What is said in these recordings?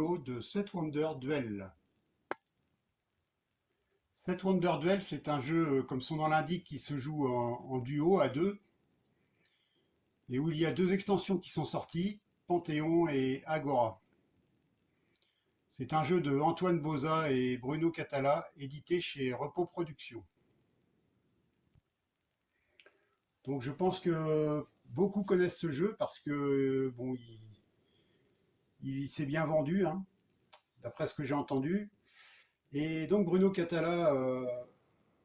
solo de Set Wonder Duel. Set Wonder Duel, c'est un jeu, comme son nom l'indique, qui se joue en duo à deux, et où il y a deux extensions qui sont sorties, Panthéon et Agora. C'est un jeu de Antoine Boza et Bruno Catala, édité chez Repos Productions. Donc je pense que beaucoup connaissent ce jeu parce que bon, il s'est bien vendu, hein, d'après ce que j'ai entendu. Et donc Bruno Catala,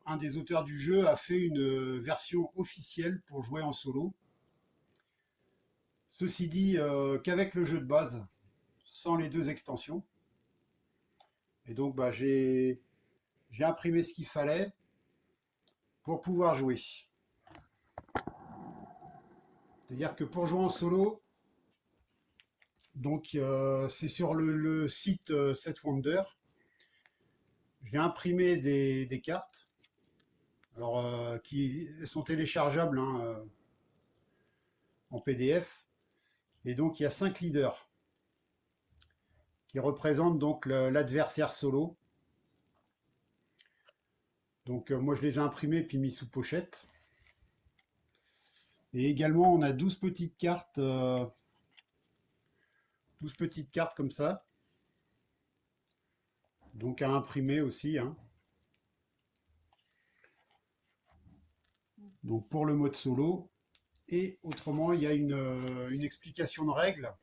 un des auteurs du jeu, a fait une version officielle pour jouer en solo. Ceci dit, qu'avec le jeu de base, sans les deux extensions. Et donc j'ai imprimé ce qu'il fallait pour pouvoir jouer. C'est-à-dire que pour jouer en solo, donc c'est sur le site Set Wonder. J'ai imprimé des cartes, alors qui sont téléchargeables, hein, en PDF. Et donc il y a 5 leaders qui représentent donc l'adversaire solo. Donc moi je les ai imprimés puis mis sous pochette. Et également on a 12 petites cartes, 12 petites cartes comme ça. Donc à imprimer aussi, hein. Donc pour le mode solo. Et autrement, il y a une explication de règles.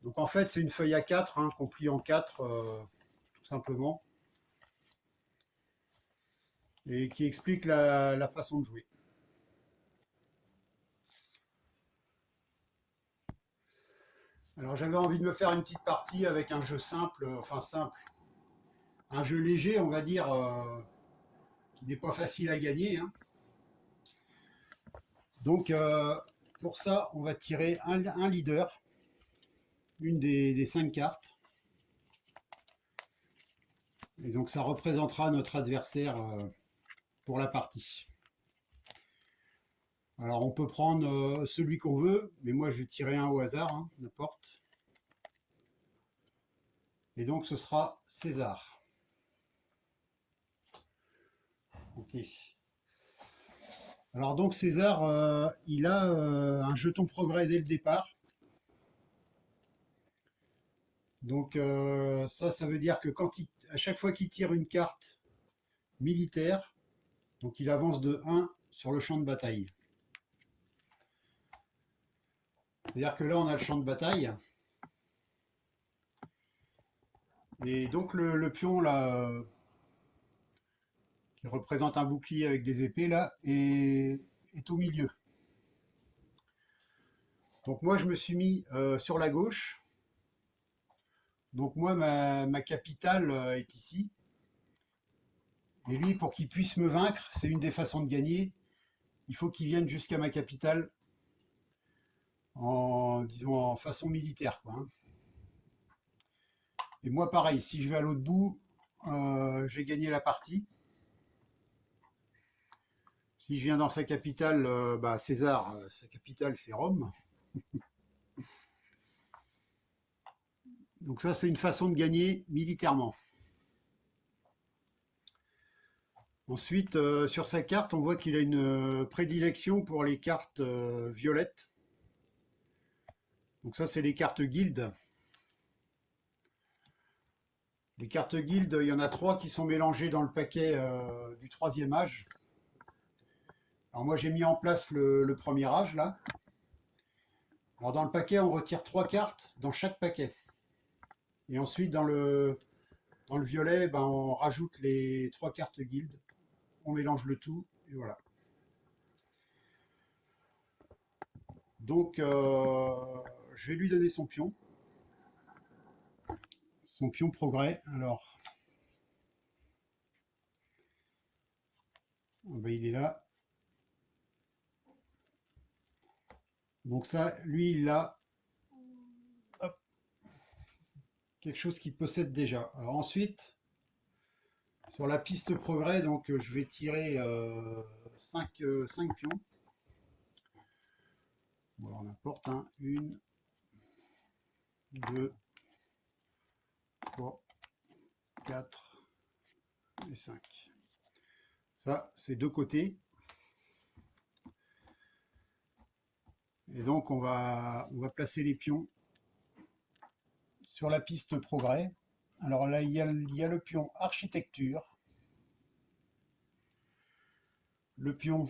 Donc en fait, c'est une feuille A4, hein, qu'on plie en 4, tout simplement, et qui explique la façon de jouer. Alors j'avais envie de me faire une petite partie avec un jeu simple, enfin simple, un jeu léger, on va dire, qui n'est pas facile à gagner, hein. Donc pour ça, on va tirer un leader, une des 5 cartes. Et donc ça représentera notre adversaire pour la partie. Alors on peut prendre celui qu'on veut, mais moi je vais tirer un au hasard, hein, n'importe. Et donc ce sera César. Ok. Alors donc César, il a un jeton progrès dès le départ. Donc ça veut dire que à chaque fois qu'il tire une carte militaire, donc il avance de 1 sur le champ de bataille. C'est-à-dire que là on a le champ de bataille. Et donc le pion là, qui représente un bouclier avec des épées là, est au milieu. Donc moi je me suis mis sur la gauche. Donc moi ma capitale est ici. Et lui, pour qu'il puisse me vaincre, c'est une des façons de gagner. Il faut qu'il vienne jusqu'à ma capitale disons, en façon militaire, quoi, hein. Et moi pareil, si je vais à l'autre bout, je vais gagner la partie. Si je viens dans sa capitale, César, sa capitale c'est Rome. Donc ça c'est une façon de gagner militairement. Ensuite, sur sa carte, on voit qu'il a une prédilection pour les cartes violettes. Donc ça c'est les cartes guildes. Les cartes guildes, il y en a 3 qui sont mélangées dans le paquet du 3e âge. Alors moi j'ai mis en place le premier âge là. Alors dans le paquet on retire 3 cartes dans chaque paquet. Et ensuite dans le violet, on rajoute les 3 cartes guildes. On mélange le tout et voilà. Donc je vais lui donner son pion. Son pion progrès. Alors il est là. Donc ça, lui, il a quelque chose qu'il possède déjà. Alors ensuite, sur la piste progrès, donc je vais tirer 5 pions. Bon, alors n'importe, hein. 1, 2, 3, 4 et 5. Ça, c'est deux côtés. Et donc, on va placer les pions sur la piste progrès. Alors là, il y a le pion architecture, le pion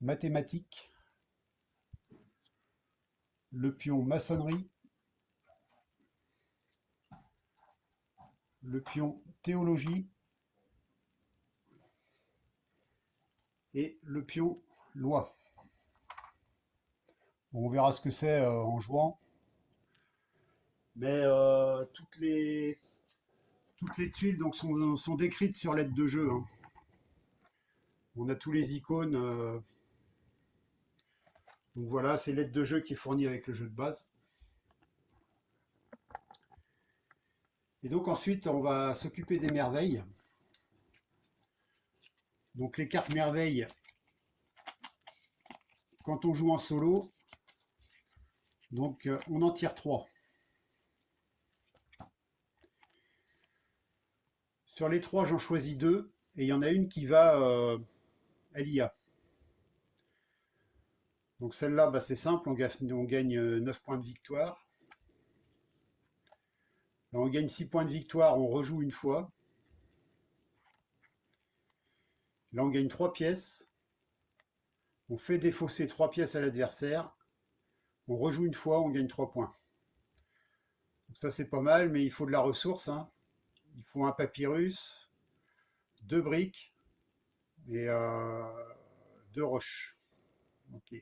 mathématiques, le pion maçonnerie, le pion théologie et le pion loi. Bon, on verra ce que c'est en jouant. Mais toutes les tuiles donc, sont décrites sur l'aide de jeu. Hein. On a tous les icônes. Donc voilà, c'est l'aide de jeu qui est fournie avec le jeu de base. Et donc ensuite, on va s'occuper des merveilles. Donc les cartes merveilles, quand on joue en solo, donc on en tire 3. Sur les 3, j'en choisis 2, et il y en a une qui va à l'IA. Donc celle-là, bah, c'est simple, on gagne 9 points de victoire. Là, on gagne 6 points de victoire, on rejoue une fois. Là, on gagne 3 pièces. On fait défausser 3 pièces à l'adversaire. On rejoue une fois, on gagne 3 points. Donc ça, c'est pas mal, mais il faut de la ressource. Hein. Il faut un papyrus, 2 briques et 2 roches. Ok.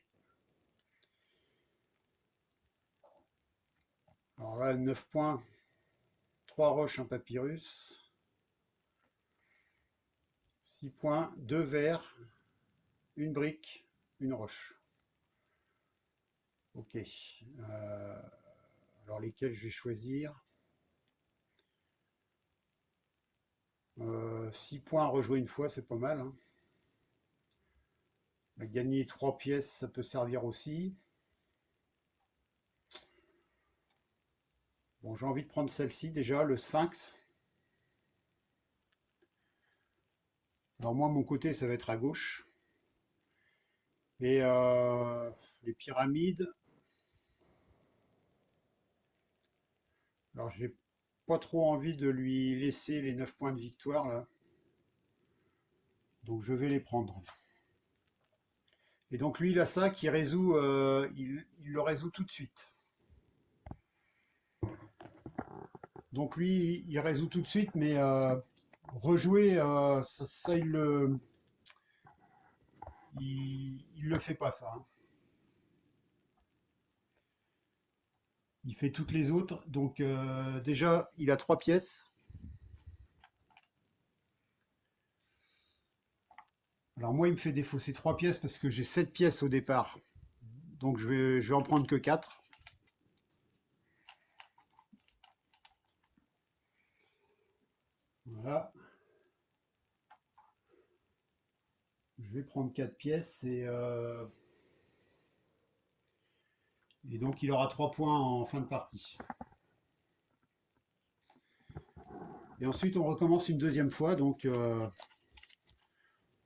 Alors là, 9 points, 3 roches, un papyrus. 6 points, 2 verres, une brique, une roche. Ok. Alors lesquels je vais choisir 6 points rejouer une fois, c'est pas mal. Hein. Gagner 3 pièces, ça peut servir aussi. Bon, j'ai envie de prendre celle-ci déjà, le Sphinx. Alors moi, mon côté, ça va être à gauche. Et les pyramides. Alors, j'ai pas trop envie de lui laisser les 9 points de victoire, là. Donc, je vais les prendre. Et donc, lui, il a ça qui résout... il le résout tout de suite. Donc, lui, il résout tout de suite, mais rejouer, ça il le fait pas, ça. Hein. Il fait toutes les autres. Donc déjà, il a 3 pièces. Alors moi, il me fait défausser 3 pièces parce que j'ai 7 pièces au départ. Donc je vais en prendre que 4. Voilà. Je vais prendre 4 pièces et donc il aura 3 points en fin de partie. Et ensuite, on recommence une deuxième fois. Donc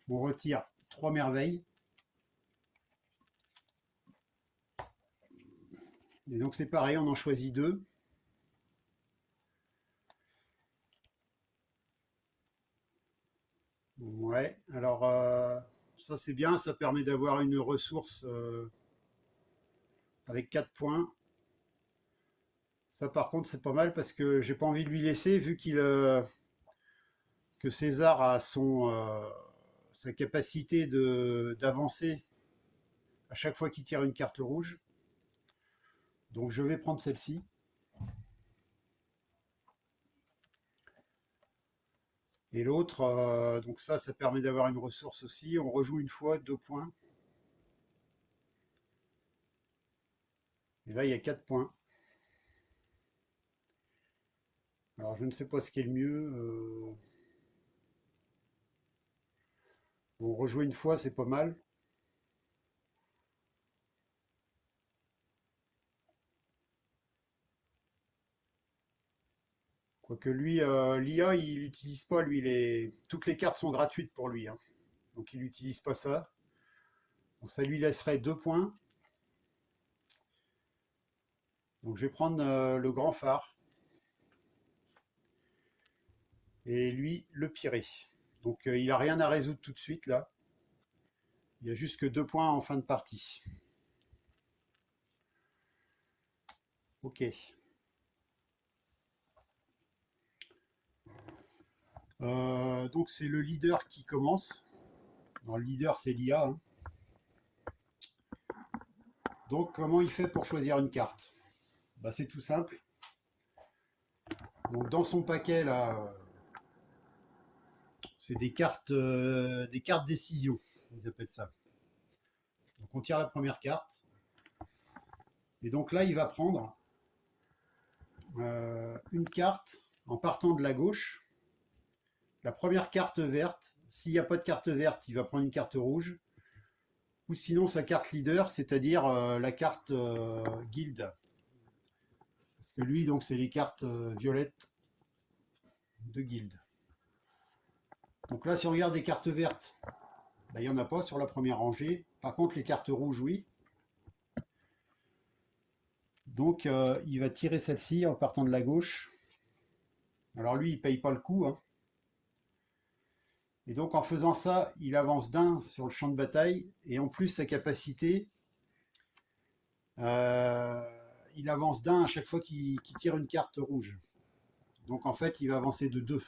on retire 3 merveilles. Et donc c'est pareil, on en choisit 2. Ouais, alors ça c'est bien, ça permet d'avoir une ressource avec 4 points. Ça par contre c'est pas mal parce que j'ai pas envie de lui laisser vu que César a sa capacité d'avancer à chaque fois qu'il tire une carte rouge. Donc je vais prendre celle-ci. Et l'autre, donc ça permet d'avoir une ressource aussi. On rejoue une fois, 2 points. Et là, il y a 4 points. Alors, je ne sais pas ce qui est le mieux. Bon, rejouer une fois, c'est pas mal. Quoique lui, l'IA, il n'utilise pas, lui, toutes les cartes sont gratuites pour lui, hein. Donc il n'utilise pas ça. Donc ça lui laisserait 2 points. Donc je vais prendre le grand phare. Et lui, le piré. Donc il n'a rien à résoudre tout de suite là. Il n'y a juste que 2 points en fin de partie. Ok. Donc c'est le leader qui commence. Alors, le leader c'est l'IA, hein. Donc comment il fait pour choisir une carte? Bah, c'est tout simple. Donc dans son paquet là, c'est des cartes décision, ils appellent ça. Donc on tire la première carte. Et donc là il va prendre une carte en partant de la gauche. La première carte verte, s'il n'y a pas de carte verte, il va prendre une carte rouge. Ou sinon sa carte leader, c'est-à-dire la carte guild. Parce que lui, donc, c'est les cartes violettes de guild. Donc là, si on regarde des cartes vertes, ben, il n'y en a pas sur la première rangée. Par contre, les cartes rouges, oui. Donc, il va tirer celle-ci en partant de la gauche. Alors lui, il ne paye pas le coup, hein. Et donc, en faisant ça, il avance d'un sur le champ de bataille. Et en plus, sa capacité, euh, il avance d'un à chaque fois qu'il tire une carte rouge. Donc, en fait, il va avancer de 2.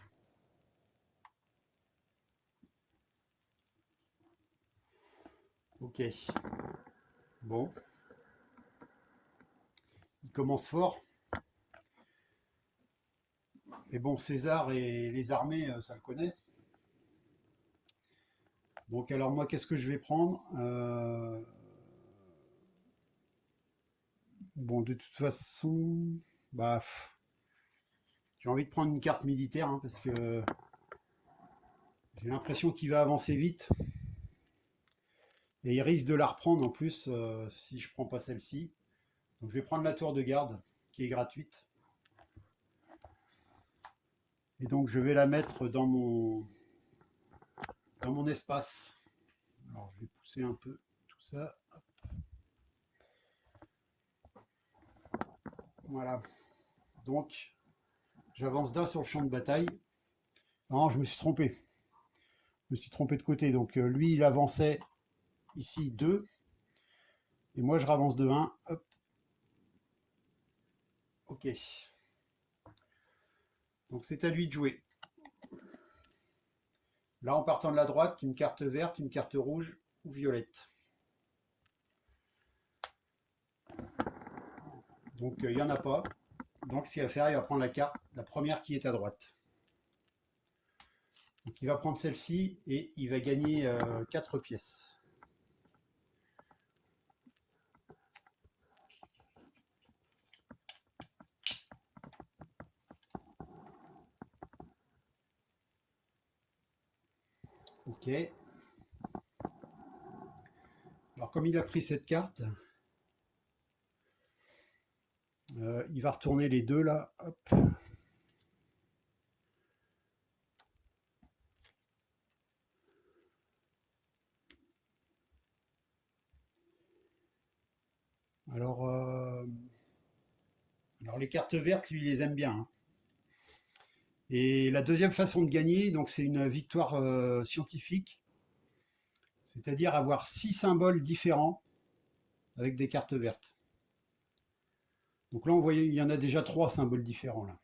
Ok. Bon. Il commence fort. Mais bon, César et les armées, ça le connaît. Donc alors moi, qu'est-ce que je vais prendre? Bon, de toute façon, bah, j'ai envie de prendre une carte militaire, hein, parce que j'ai l'impression qu'il va avancer vite. Et il risque de la reprendre en plus si je prends pas celle-ci. Donc je vais prendre la tour de garde, qui est gratuite. Et donc je vais la mettre dans mon espace. Alors je vais pousser un peu tout ça. Voilà. Donc j'avance d'un sur le champ de bataille. Non, je me suis trompé. Je me suis trompé de côté. Donc lui, il avançait ici 2. Et moi, je ravance de 1. Hop. Ok. Donc c'est à lui de jouer. Là, en partant de la droite, une carte verte, une carte rouge ou violette. Donc il n'y en a pas. Donc ce qu'il va faire, il va prendre la carte, la première qui est à droite. Donc il va prendre celle-ci et il va gagner 4 pièces. Ok. Alors comme il a pris cette carte, il va retourner les deux là. Hop. Alors, alors les cartes vertes, lui, il les aime bien, hein. Et la deuxième façon de gagner, donc c'est une victoire scientifique, c'est-à-dire avoir 6 symboles différents avec des cartes vertes. Donc là, on voit, il y en a déjà 3 symboles différents là.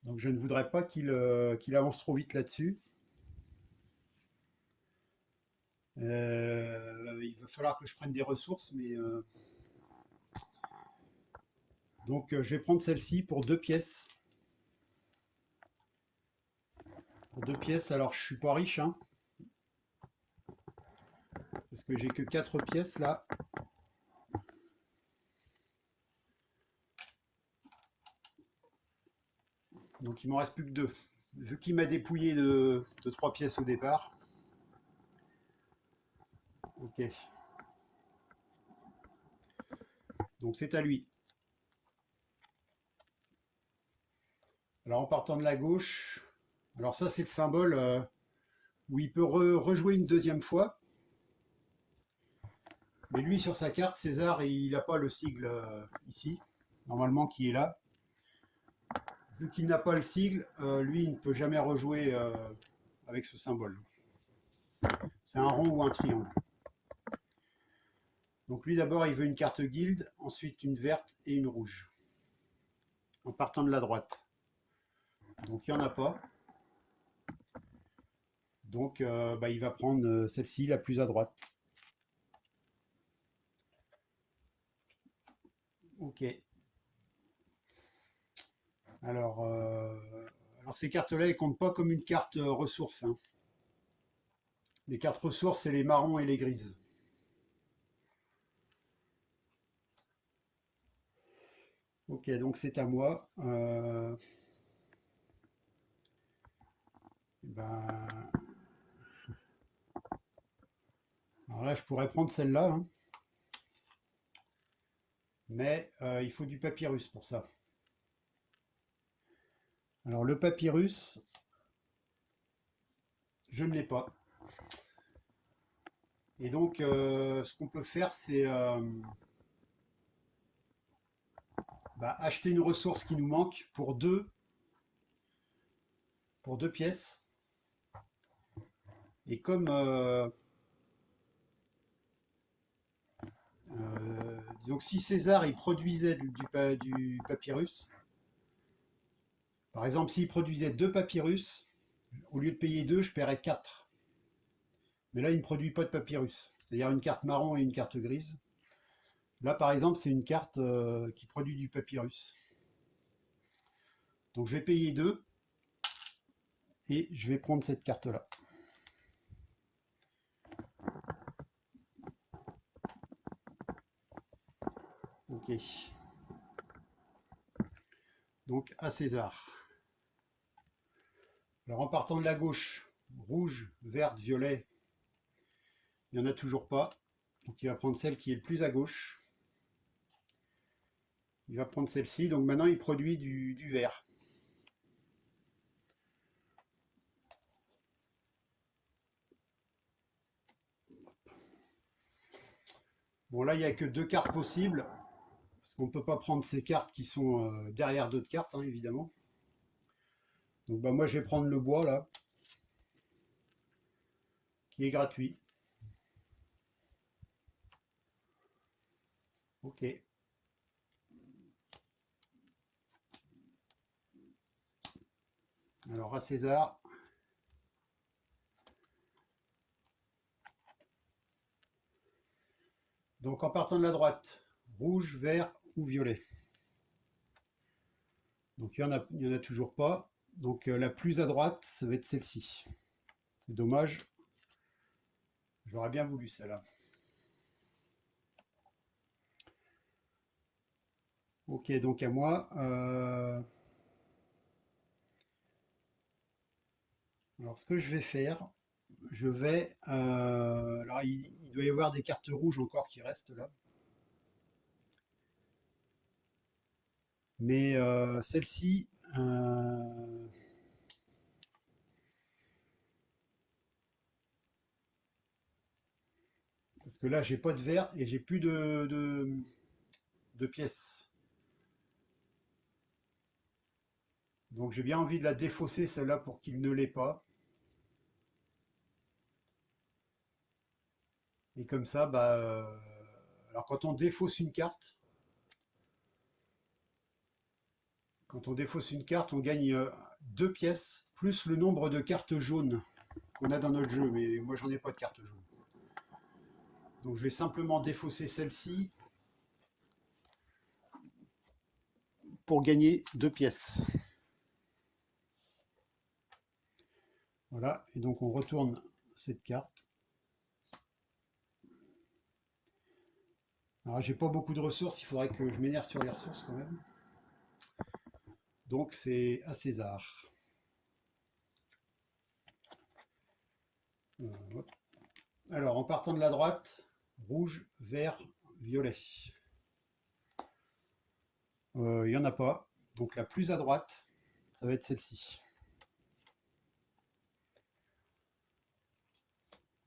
Donc je ne voudrais pas qu'il avance trop vite là-dessus. Il va falloir que je prenne des ressources, mais donc je vais prendre celle-ci pour 2 pièces. Pour 2 pièces, alors je suis pas riche, hein, parce que j'ai que 4 pièces là. Donc il m'en reste plus que 2. Vu qu'il m'a dépouillé de 3 pièces au départ. Ok. Donc c'est à lui. Alors en partant de la gauche, alors ça c'est le symbole où il peut rejouer une deuxième fois. Mais lui sur sa carte, César, il n'a pas le sigle ici, normalement qui est là. Vu qu'il n'a pas le sigle, lui il ne peut jamais rejouer avec ce symbole. C'est un rond ou un triangle. Donc lui d'abord il veut une carte guilde, ensuite une verte et une rouge. En partant de la droite. Donc il n'y en a pas. Donc il va prendre celle-ci, la plus à droite. Ok. Alors, alors ces cartes-là, elles ne comptent pas comme une carte ressource, hein. Les cartes ressources, c'est les marrons et les grises. Ok, donc c'est à moi. Ben, alors là, je pourrais prendre celle-là, hein, mais il faut du papyrus pour ça. Alors le papyrus, je ne l'ai pas. Et donc, ce qu'on peut faire, c'est acheter une ressource qui nous manque pour deux pièces. Et comme disons que si César il produisait du papyrus, par exemple s'il produisait deux papyrus, au lieu de payer deux, je paierais 4. Mais là il ne produit pas de papyrus, c'est-à-dire une carte marron et une carte grise. Là par exemple c'est une carte qui produit du papyrus. Donc je vais payer 2 et je vais prendre cette carte là. Ok. Donc à César. Alors en partant de la gauche, rouge, verte, violet, il n'y en a toujours pas. Donc il va prendre celle qui est le plus à gauche. Il va prendre celle-ci. Donc maintenant il produit du vert. Bon là il n'y a que deux cartes possibles. Parce qu'on ne peut pas prendre ces cartes qui sont derrière d'autres cartes, hein, évidemment. Donc moi je vais prendre le bois là, qui est gratuit. Ok. Alors à César. Donc en partant de la droite, rouge, vert ou violet. Donc il y en a toujours pas. Donc la plus à droite, ça va être celle-ci. C'est dommage. J'aurais bien voulu celle-là. Ok, donc à moi. Alors ce que je vais faire, je vais... alors il doit y avoir des cartes rouges encore qui restent là. Mais celle-ci, parce que là j'ai pas de vert et j'ai plus de pièces. Donc j'ai bien envie de la défausser celle-là pour qu'il ne l'ait pas. Et comme ça, alors quand on défausse une carte, on gagne deux pièces plus le nombre de cartes jaunes qu'on a dans notre jeu. Mais moi j'en ai pas de cartes jaunes. Donc je vais simplement défausser celle-ci pour gagner deux pièces. Voilà, et donc on retourne cette carte. Alors j'ai pas beaucoup de ressources, il faudrait que je m'énerve sur les ressources quand même. Donc c'est à César. Alors en partant de la droite, rouge, vert, violet. Il n'y en a pas. Donc la plus à droite, ça va être celle-ci.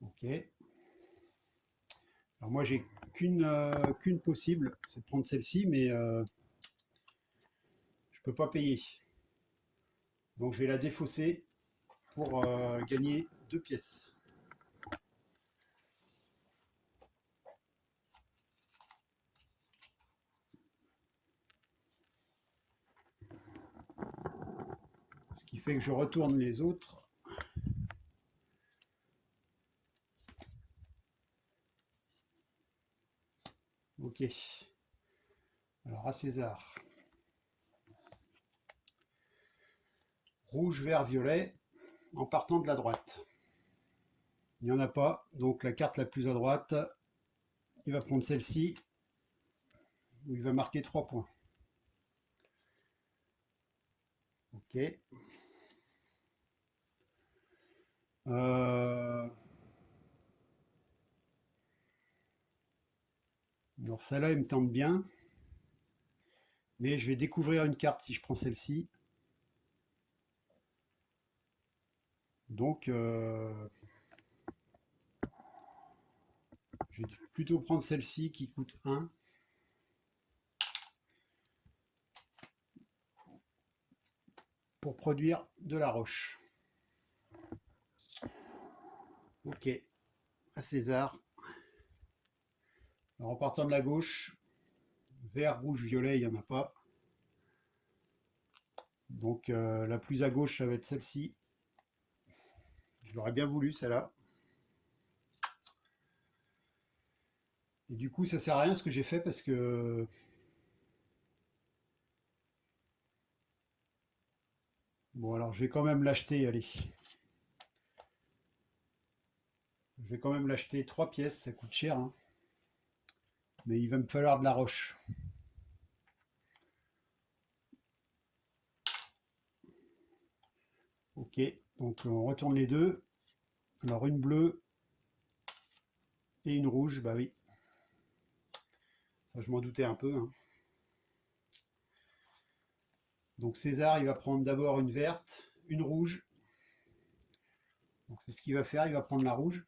Ok. Alors moi j'ai qu'une possible, c'est de prendre celle-ci, mais je peux pas payer. Donc je vais la défausser pour gagner 2 pièces. Ce qui fait que je retourne les autres. Ok. Alors à César. Rouge, vert, violet, en partant de la droite. Il n'y en a pas, donc la carte la plus à droite, il va prendre celle-ci, où il va marquer 3 points. Ok. Alors celle-là, il me tente bien, mais je vais découvrir une carte si je prends celle-ci. Donc, je vais plutôt prendre celle-ci qui coûte 1. Pour produire de la roche. Ok, à César. Alors, en partant de la gauche, vert, rouge, violet, il n'y en a pas. Donc la plus à gauche, ça va être celle-ci. Je l'aurais bien voulu, celle-là. Et du coup, ça sert à rien ce que j'ai fait parce que... Bon, alors je vais quand même l'acheter, allez. Je vais quand même l'acheter 3 pièces, ça coûte cher, hein. Mais il va me falloir de la roche. Ok, donc on retourne les deux. Alors une bleue et une rouge, bah oui. Ça, je m'en doutais un peu, hein. Donc César, il va prendre d'abord une verte, une rouge. Donc c'est ce qu'il va faire, il va prendre la rouge.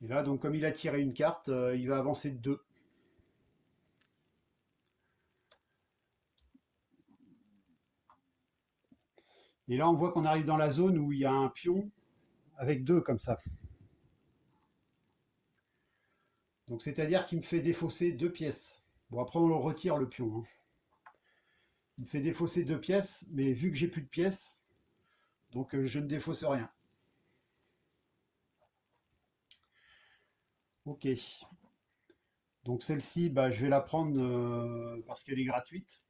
Et là, donc comme il a tiré une carte, il va avancer de 2. Et là, on voit qu'on arrive dans la zone où il y a un pion avec 2 comme ça. Donc c'est-à-dire qu'il me fait défausser 2 pièces. Bon, après on le retire le pion, hein. Il me fait défausser 2 pièces, mais vu que j'ai plus de pièces, donc je ne défausse rien. Ok. Donc celle-ci, bah, je vais la prendre parce qu'elle est gratuite.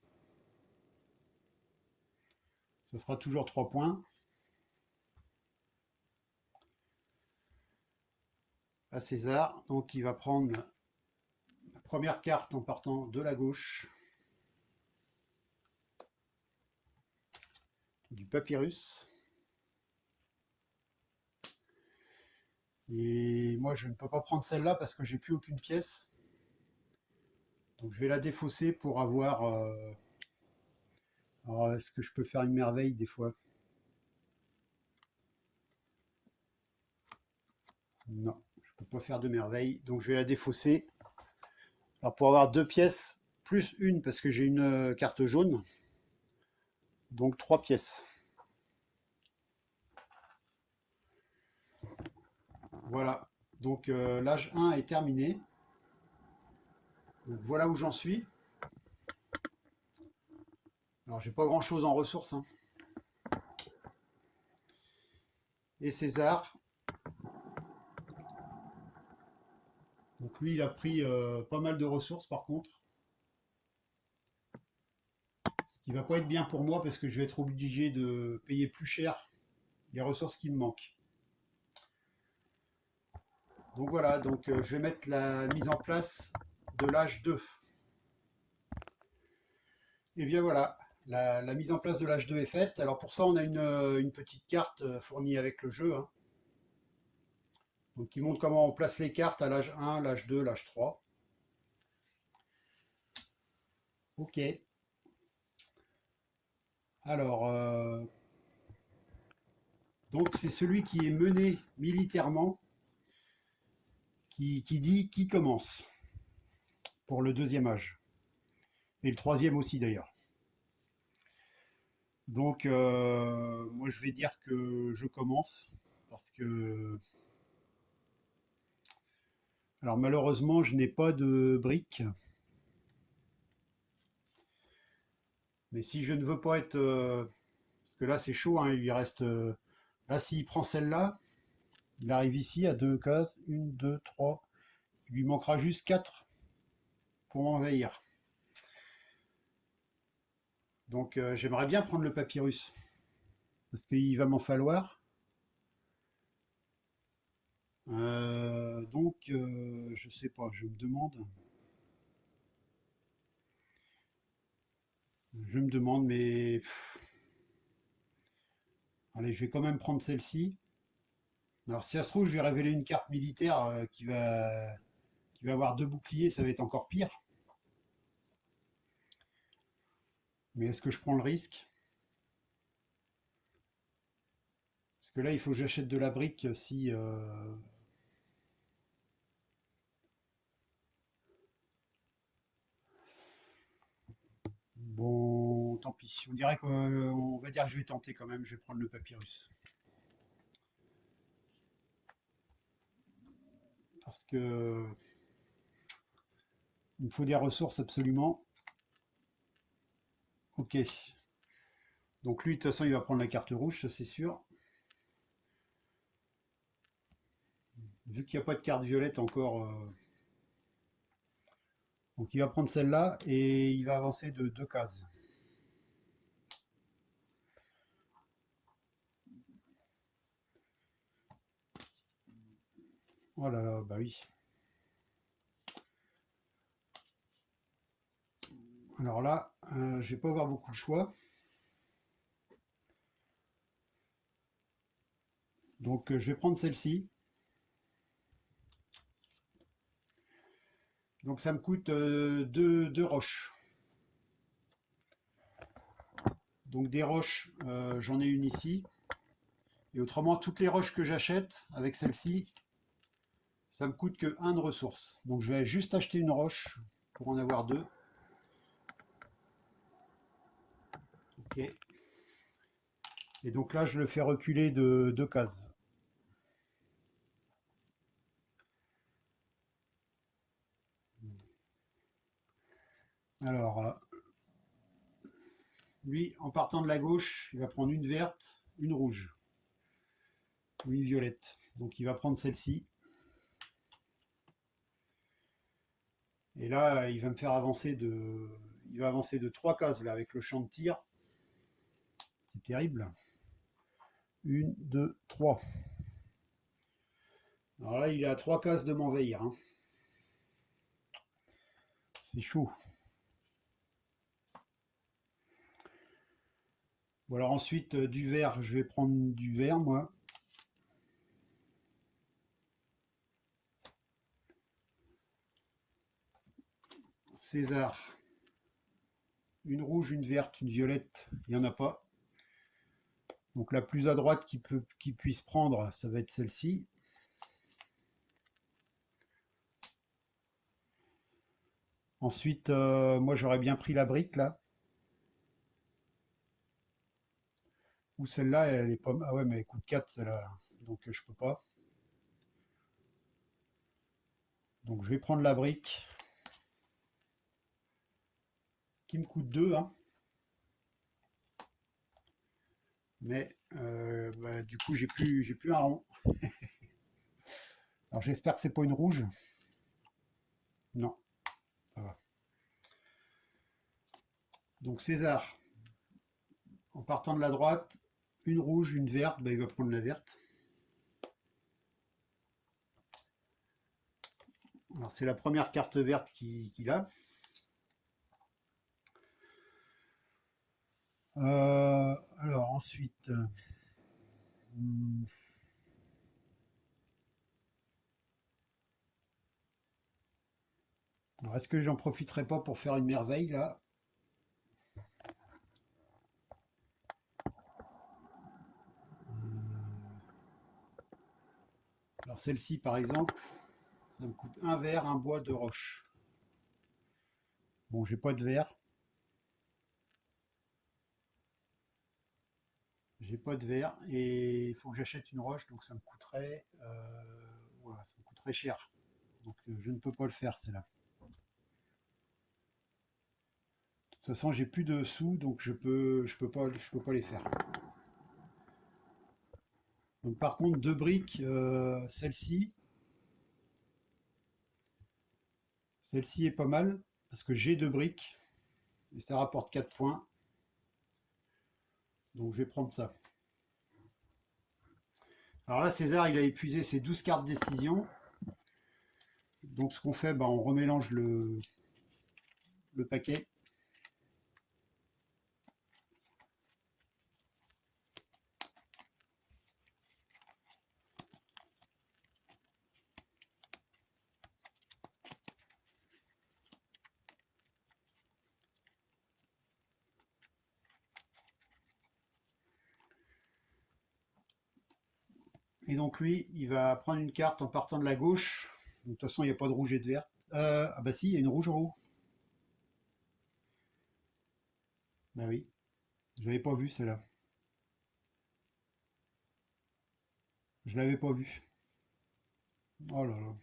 Ça fera toujours 3 points. À César. Donc il va prendre la première carte en partant de la gauche. Du papyrus. Et moi, je ne peux pas prendre celle-là parce que j'ai plus aucune pièce. Donc je vais la défausser pour avoir... Alors, est-ce que je peux faire une merveille des fois? Non, je peux pas faire de merveille. Donc je vais la défausser. Alors pour avoir 2 pièces, plus une parce que j'ai une carte jaune. Donc 3 pièces. Voilà. Donc l'âge 1 est terminé. Donc voilà où j'en suis. Alors j'ai pas grand chose en ressources, hein. Et César. Donc lui il a pris pas mal de ressources par contre. Ce qui va pas être bien pour moi parce que je vais être obligé de payer plus cher les ressources qui me manquent. Donc voilà, donc je vais mettre la mise en place de l'âge 2. Et bien voilà, la mise en place de l'âge 2 est faite. Alors pour ça, on a une petite carte fournie avec le jeu, hein. Donc qui montre comment on place les cartes à l'âge 1, l'âge 2, l'âge 3. Ok. Alors, donc c'est celui qui est mené militairement qui dit qui commence pour le deuxième âge. Et le troisième aussi d'ailleurs. Donc, moi je vais dire que je commence parce que, alors malheureusement, je n'ai pas de briques. Mais si je ne veux pas être, parce que là c'est chaud, hein, il lui reste, là s'il prend celle-là, il arrive ici à deux cases, une, deux, trois. Il lui manquera juste quatre pour m'envahir. Donc j'aimerais bien prendre le papyrus parce qu'il va m'en falloir. Donc, je sais pas, je me demande. Je me demande, mais allez, je vais quand même prendre celle-ci. Alors, si ça se trouve, je vais révéler une carte militaire qui va avoir deux boucliers, ça va être encore pire. Mais est-ce que je prends le risque? Parce que là, il faut que j'achète de la brique si. Bon, tant pis. On dirait qu'on va dire que je vais tenter quand même. Je vais prendre le papyrus. Parce que il me faut des ressources absolument. Ok. Donc lui, de toute façon, il va prendre la carte rouge, ça c'est sûr. Vu qu'il n'y a pas de carte violette encore, donc il va prendre celle-là et il va avancer de deux cases. Oh là là, bah oui. Alors là, je vais pas avoir beaucoup de choix. Donc je vais prendre celle-ci. Donc ça me coûte deux roches. Donc des roches, j'en ai une ici. Et autrement, toutes les roches que j'achète avec celle-ci, ça me coûte que 1 de ressources. Donc je vais juste acheter une roche pour en avoir deux. Ok. Et donc là, je le fais reculer de deux cases. Alors, lui, en partant de la gauche, il va prendre une verte, une rouge ou une violette. Donc il va prendre celle-ci. Et là, il va me faire avancer il va avancer de trois cases là avec le champ de tir. C'est terrible. Une, deux, trois. Alors là, il est à trois cases de m'envahir, hein. C'est chaud. Bon alors ensuite, du vert, je vais prendre du vert, moi. César. Une rouge, une verte, une violette, il n'y en a pas. Donc la plus à droite qu'il puisse prendre, ça va être celle-ci. Ensuite, moi j'aurais bien pris la brique là. Ou celle-là, elle est pas. Ah ouais, mais elle coûte 4 celle-là. Donc je peux pas. Donc je vais prendre la brique qui me coûte 2, hein. Mais bah, du coup, j'ai plus un rond. Alors j'espère que c'est pas une rouge. Non, ça va. Donc César, en partant de la droite, une rouge, une verte, bah, il va prendre la verte. Alors c'est la première carte verte qu'il a. Alors ensuite, hmm, alors est-ce que j'en profiterai pas pour faire une merveille là? Alors celle-ci, par exemple, ça me coûte un verre, un bois, deux roches. Bon, j'ai pas de verre. J'ai pas de verre et il faut que j'achète une roche, donc ça me coûterait, voilà, ça me coûterait cher. Donc je ne peux pas le faire, celle-là. De toute façon, j'ai plus de sous, donc je peux pas les faire. Donc par contre, deux briques, celle-ci est pas mal parce que j'ai deux briques et ça rapporte 4 points. Donc je vais prendre ça. Alors là, César, il a épuisé ses 12 cartes décision. Donc ce qu'on fait, bah, on remélange le paquet. Et donc lui, il va prendre une carte en partant de la gauche. Donc, de toute façon, il n'y a pas de rouge et de vert. Ah bah si, il y a une rouge en haut. Bah oui, je l'avais pas vu celle-là. Je l'avais pas vu. Oh là là.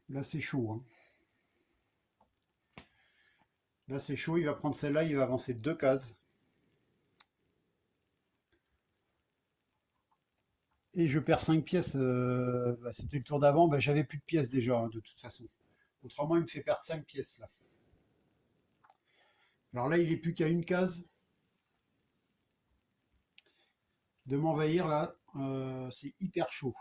Là c'est chaud, hein. Là c'est chaud, il va prendre celle-là, il va avancer deux cases. Et je perds 5 pièces. Bah, c'était le tour d'avant, bah, j'avais plus de pièces déjà, hein, de toute façon. Autrement, il me fait perdre 5 pièces là. Alors là, il est plus qu'à une case de m'envahir là. C'est hyper chaud.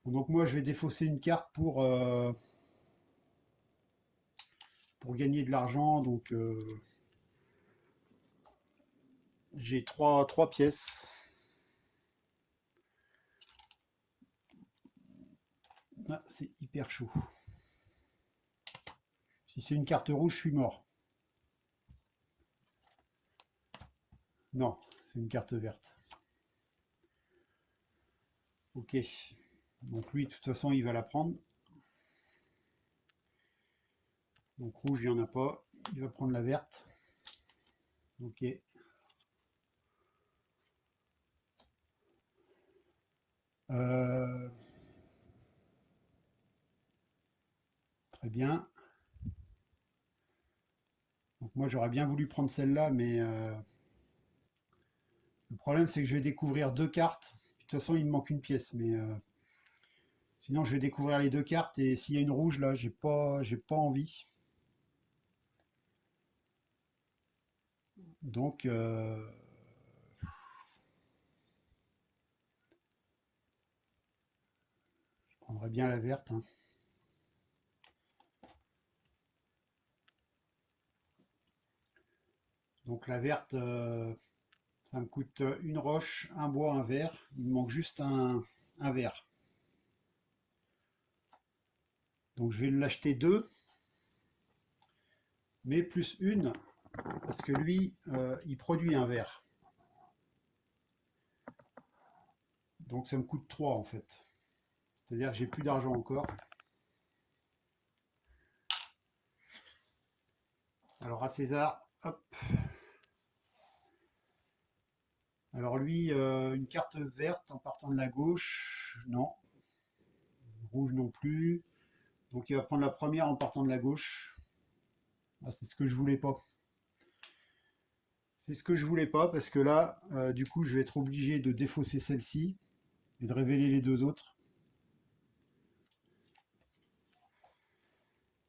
Donc moi, je vais défausser une carte pour gagner de l'argent. Donc j'ai trois pièces. Ah, c'est hyper chaud. Si c'est une carte rouge, je suis mort. Non, c'est une carte verte. Ok. Donc lui, de toute façon, il va la prendre. Donc rouge, il n'y en a pas. Il va prendre la verte. Ok. Euh, très bien. Donc moi, j'aurais bien voulu prendre celle-là, mais le problème, c'est que je vais découvrir deux cartes. De toute façon, il me manque une pièce, mais sinon, je vais découvrir les deux cartes et s'il y a une rouge là, j'ai pas envie. Donc, je prendrais bien la verte, hein. Donc la verte, ça me coûte une roche, un bois, un verre. Il me manque juste un verre. Donc je vais l'acheter deux, mais plus une, parce que lui, il produit un verre. Donc ça me coûte trois en fait. C'est-à-dire que j'ai plus d'argent encore. Alors à César, hop. Alors lui, une carte verte en partant de la gauche, non. Rouge non plus. Donc il va prendre la première en partant de la gauche. Ah, c'est ce que je voulais pas. C'est ce que je voulais pas parce que là, du coup, je vais être obligé de défausser celle-ci et de révéler les deux autres.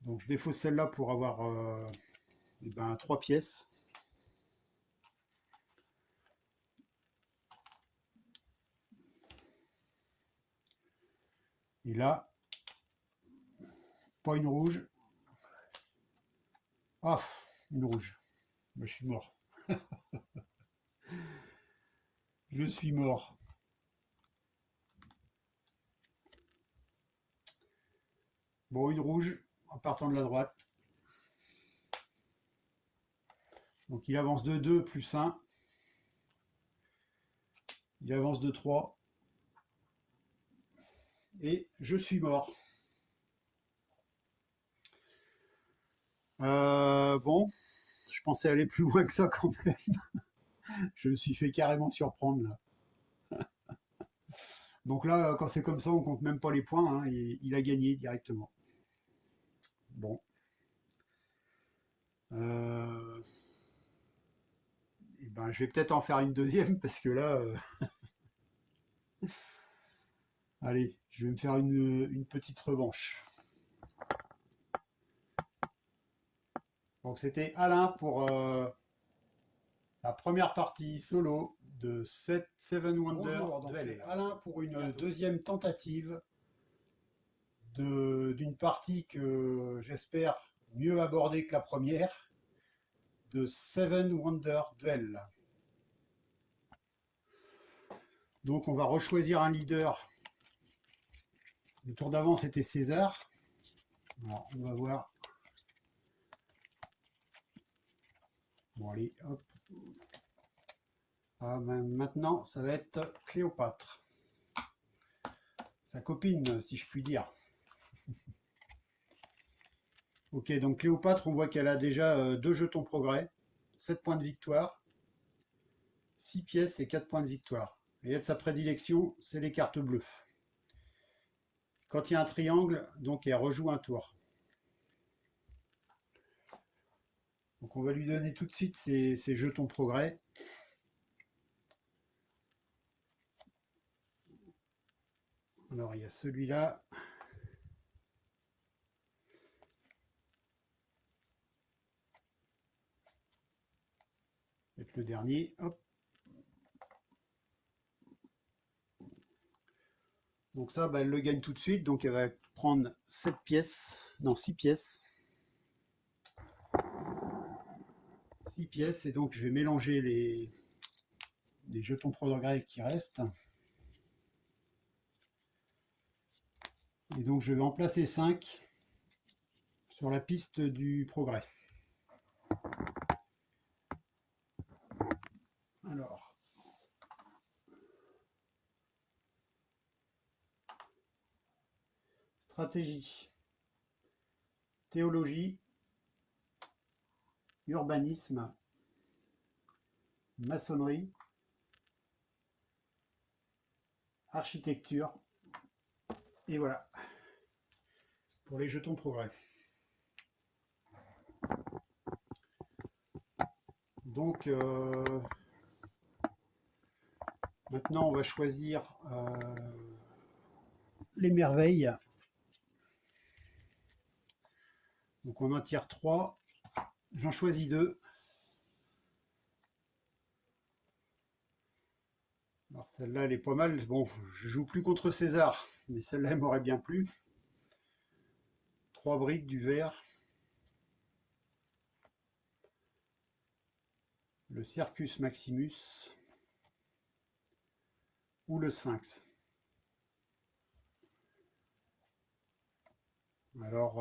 Donc je défausse celle-là pour avoir eh ben, trois pièces. Et là, pas une rouge. Ah, une rouge. Ben, je suis mort. Je suis mort. Bon, une rouge en partant de la droite. Donc il avance de 2 plus 1. Il avance de 3. Et je suis mort. Bon, je pensais aller plus loin que ça quand même. Je me suis fait carrément surprendre là. Donc là, quand c'est comme ça, on compte même pas les points, hein, et il a gagné directement. Bon. Et ben, je vais peut-être en faire une deuxième parce que là, allez, je vais me faire une petite revanche. Donc c'était Alain pour la première partie solo de Seven Wonders. Bonjour, donc c'est Alain pour une deuxième tentative d'une partie que j'espère mieux aborder que la première, de Seven Wonder Duel. Donc on va rechoisir un leader. Le tour d'avant c'était César. Alors on va voir. Bon allez, hop. Ah, ben, maintenant ça va être Cléopâtre. Sa copine, si je puis dire. Ok, donc Cléopâtre, on voit qu'elle a déjà 2 jetons progrès, 7 points de victoire, 6 pièces et 4 points de victoire. Et elle, sa prédilection, c'est les cartes bleues. Quand il y a un triangle, donc elle rejoue un tour. Donc on va lui donner tout de suite ses jetons progrès. Alors il y a celui-là. Peut-être le dernier. Hop. Donc ça, bah, elle le gagne tout de suite. Donc elle va prendre 7 pièces. Non, 6 pièces. 6 pièces. Et donc je vais mélanger les jetons progrès qui restent. Et donc je vais en placer 5 sur la piste du progrès. Alors, stratégie, théologie, urbanisme, maçonnerie, architecture, et voilà, pour les jetons progrès. Donc, maintenant on va choisir les merveilles. Donc on en tire 3, j'en choisis 2. Alors celle-là elle est pas mal, bon je joue plus contre César, mais celle-là elle m'aurait bien plu. 3 briques du vert. Le Circus Maximus ou le Sphinx. Alors,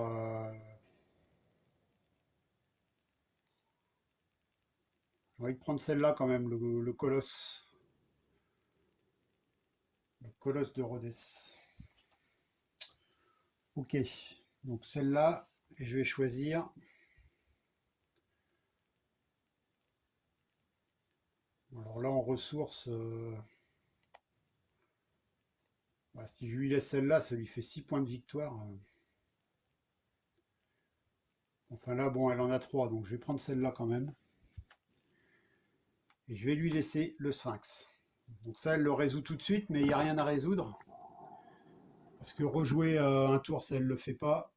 j'ai envie de prendre celle-là quand même, le colosse. Le colosse de Rhodes. Ok, donc celle-là, et je vais choisir. Alors là, en ressources, bah, si je lui laisse celle-là, ça lui fait 6 points de victoire. Enfin là, bon, elle en a 3, donc je vais prendre celle-là quand même. Et je vais lui laisser le Sphinx. Donc ça, elle le résout tout de suite, mais il n'y a rien à résoudre. Parce que rejouer un tour, ça, elle ne le fait pas.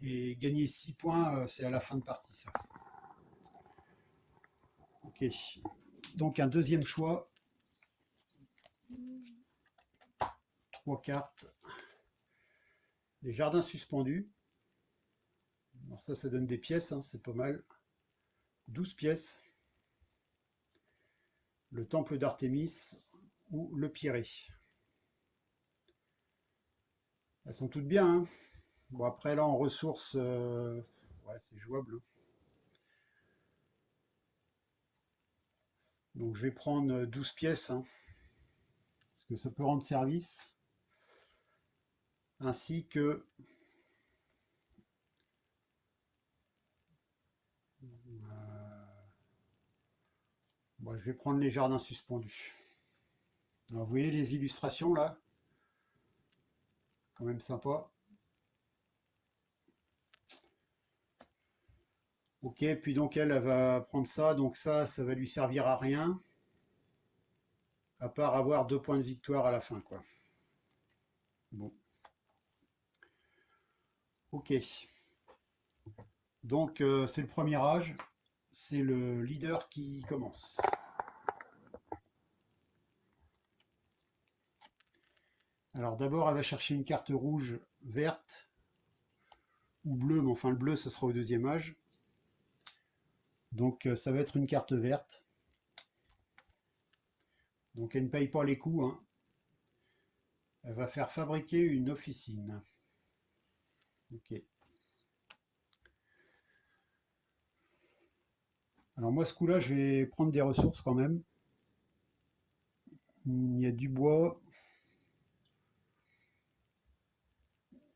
Et gagner 6 points, c'est à la fin de partie, ça. Ok. Donc un deuxième choix. 3 cartes. Les jardins suspendus. Alors ça donne des pièces, hein, c'est pas mal. 12 pièces. Le temple d'Artémis ou le Pirée. Elles sont toutes bien, hein. Bon, après là en ressources, ouais, c'est jouable. Donc je vais prendre 12 pièces, hein. que ça peut rendre service, ainsi que bon, je vais prendre les jardins suspendus. Alors, vous voyez les illustrations là, quand même sympa. Ok, puis donc elle va prendre ça, donc ça va lui servir à rien, à part avoir 2 points de victoire à la fin, quoi. Bon, ok. Donc c'est le premier âge, c'est le leader qui commence. Alors d'abord, elle va chercher une carte rouge, verte ou bleue, mais enfin le bleu, ce sera au deuxième âge. Donc ça va être une carte verte. Donc elle ne paye pas les coûts, hein. Elle va faire fabriquer une officine. Ok. Alors moi, ce coup-là, je vais prendre des ressources quand même. Il y a du bois.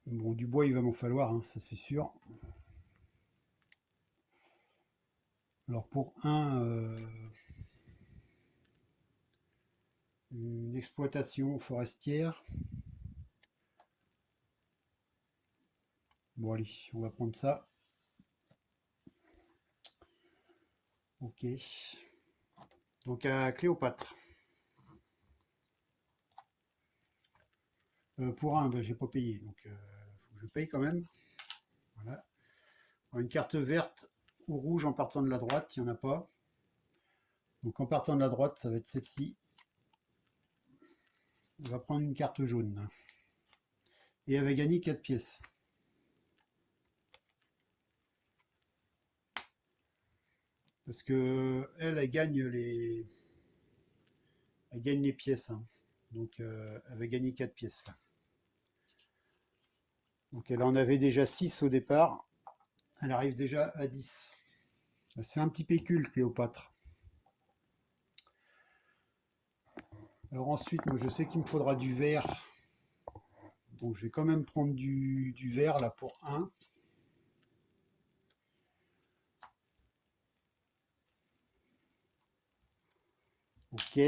Bon, du bois, il va m'en falloir, hein, ça c'est sûr. Alors pour une exploitation forestière. Bon allez, on va prendre ça. Ok. Donc à Cléopâtre. Pour un, ben, j'ai pas payé, donc faut que je paye quand même. Voilà. Alors, une carte verte ou rouge en partant de la droite, il n'y en a pas. Donc en partant de la droite, ça va être celle-ci. On va prendre une carte jaune. Et elle va gagner 4 pièces. Parce que elle gagne les pièces, hein. Donc elle va gagner 4 pièces là. Donc elle en avait déjà 6 au départ. Elle arrive déjà à 10. Elle se fait un petit pécule, Cléopâtre. Alors ensuite, moi je sais qu'il me faudra du vert. Donc je vais quand même prendre du vert là pour 1. Ok.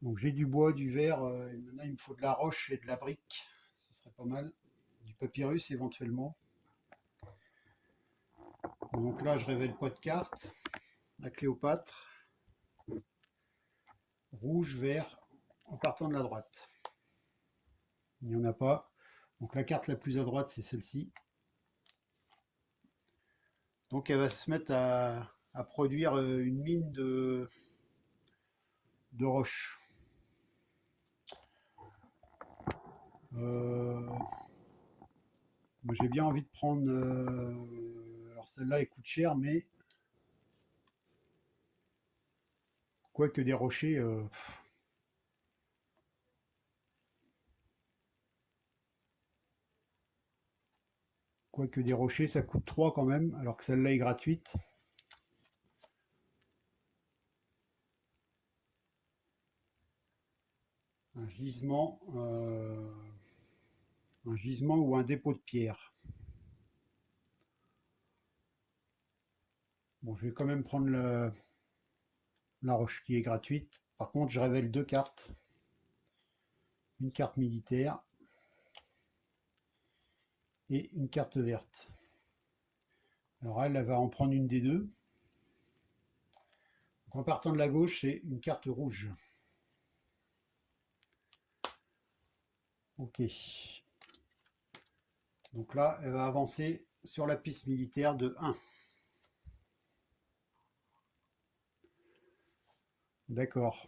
Donc j'ai du bois, du verre. Et maintenant il me faut de la roche et de la brique. Ce serait pas mal. Du papyrus éventuellement. Donc là je révèle pas de carte. À Cléopâtre. Rouge, vert, en partant de la droite. Il n'y en a pas. Donc la carte la plus à droite, c'est celle-ci. Donc elle va se mettre à produire une mine de roches. Moi j'ai bien envie de prendre... alors celle-là elle coûte cher, mais quoique des rochers... quoique des rochers ça coûte 3 quand même, alors que celle-là est gratuite. Un gisement... un gisement ou un dépôt de pierre. Bon, je vais quand même prendre la roche qui est gratuite. Par contre, je révèle 2 cartes. Une carte militaire et une carte verte. Alors elle va en prendre une des deux. Donc en partant de la gauche, c'est une carte rouge. Ok. Donc là, elle va avancer sur la piste militaire de 1. D'accord.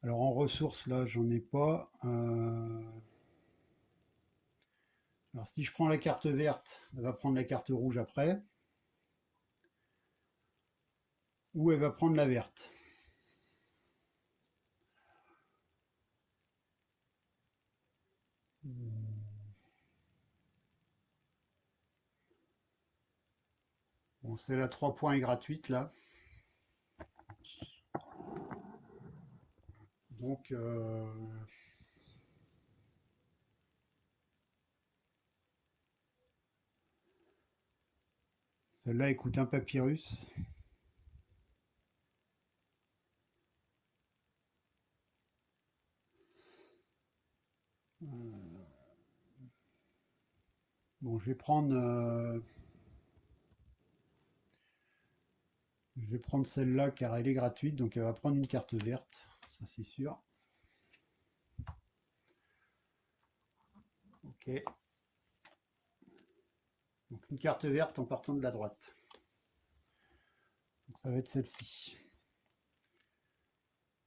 Alors en ressources, là, j'en ai pas. Alors si je prends la carte verte, elle va prendre la carte rouge après. Ou elle va prendre la verte. Bon, celle à 3 points est gratuite là. Donc, celle-là, elle coûte un papyrus. Bon, je vais prendre celle-là car elle est gratuite, donc elle va prendre une carte verte, ça c'est sûr. Ok. Donc une carte verte en partant de la droite. Donc ça va être celle-ci.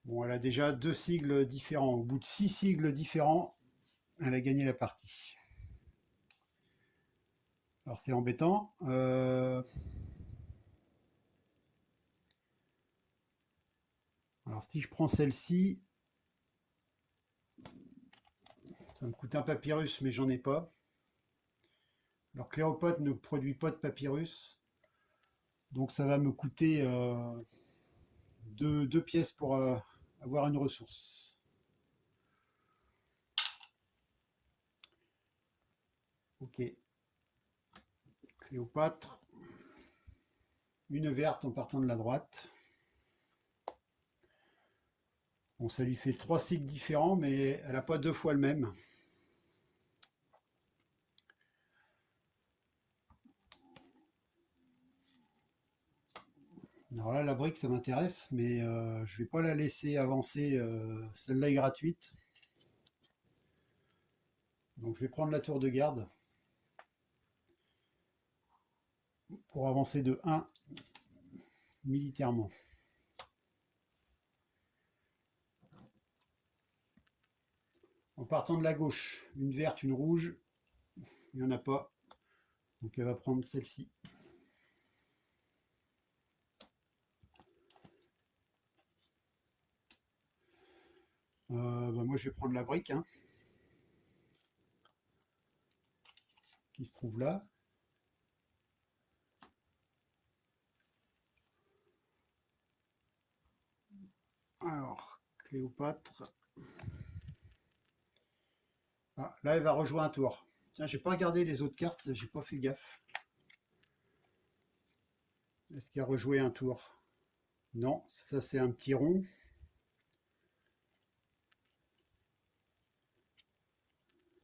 Bon, elle a déjà 2 sigles différents. Au bout de 6 sigles différents, elle a gagné la partie. Alors c'est embêtant. Alors si je prends celle-ci, ça me coûte un papyrus, mais j'en ai pas. Alors Cléopâtre ne produit pas de papyrus. Donc ça va me coûter 2 pièces pour avoir une ressource. Ok. Cléopâtre. Une verte en partant de la droite. Bon, ça lui fait 3 cycles différents, mais elle n'a pas 2 fois le même. Alors là, la brique, ça m'intéresse, mais je vais pas la laisser avancer. Celle-là est gratuite. Donc je vais prendre la tour de garde pour avancer de 1 militairement. En partant de la gauche, une verte, une rouge, il n'y en a pas. Donc elle va prendre celle-ci. Bah moi je vais prendre la brique hein, qui se trouve là. Alors, Cléopâtre. Ah, là elle va rejouer un tour. Tiens, j'ai pas regardé les autres cartes, j'ai pas fait gaffe. Est-ce qu'il a rejoué un tour? Non, ça c'est un petit rond.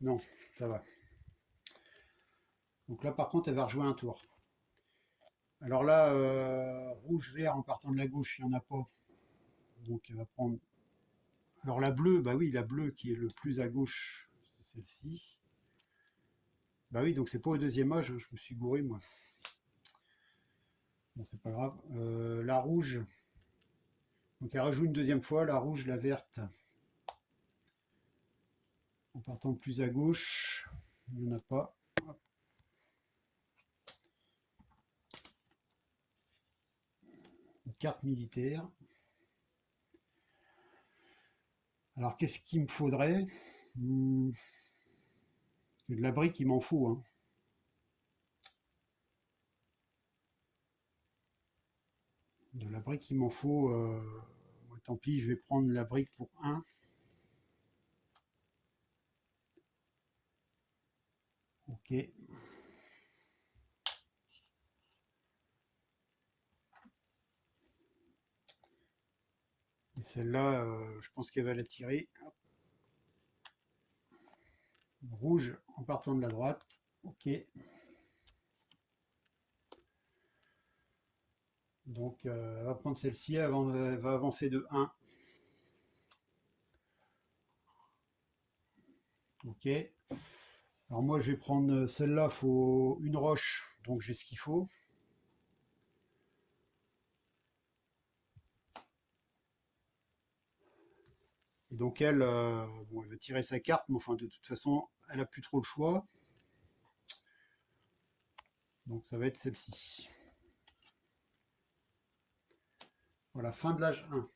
Non, ça va. Donc là par contre elle va rejouer un tour. Alors là, rouge-vert en partant de la gauche, il n'y en a pas. Donc elle va prendre. Alors la bleue, bah oui, la bleue qui est le plus à gauche, c'est celle-ci. Bah oui, donc c'est pas au deuxième âge, je me suis gouré moi. Bon, c'est pas grave. La rouge, donc elle rejoue une deuxième fois, la rouge, la verte. En partant plus à gauche, il n'y en a pas. Une carte militaire. Alors qu'est-ce qu'il me faudrait? De la brique, il m'en faut. Hein. De la brique, il m'en faut. Tant pis, je vais prendre la brique pour 1. Ok. Et celle-là, je pense qu'elle va la tirer. Hop. Rouge en partant de la droite. Ok. Donc, elle va prendre celle-ci, elle va avancer de 1. Ok. Alors moi, je vais prendre celle-là, il faut une roche, donc j'ai ce qu'il faut. Et donc elle, bon, elle va tirer sa carte, mais enfin de toute façon, elle a plus trop le choix. Donc ça va être celle-ci. Voilà, fin de l'âge 1.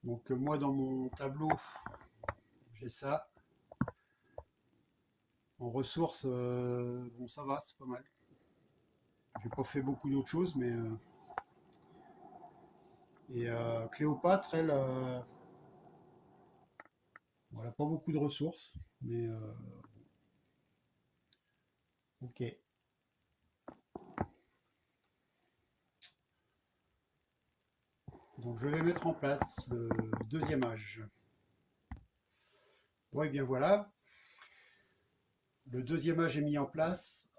Donc moi dans mon tableau, j'ai ça. En ressources, bon, ça va, c'est pas mal. J'ai pas fait beaucoup d'autres choses, mais... Et Cléopâtre, elle, bon, elle a pas beaucoup de ressources, mais ok. Donc je vais mettre en place le deuxième âge. Bon, et bien voilà, le deuxième âge est mis en place.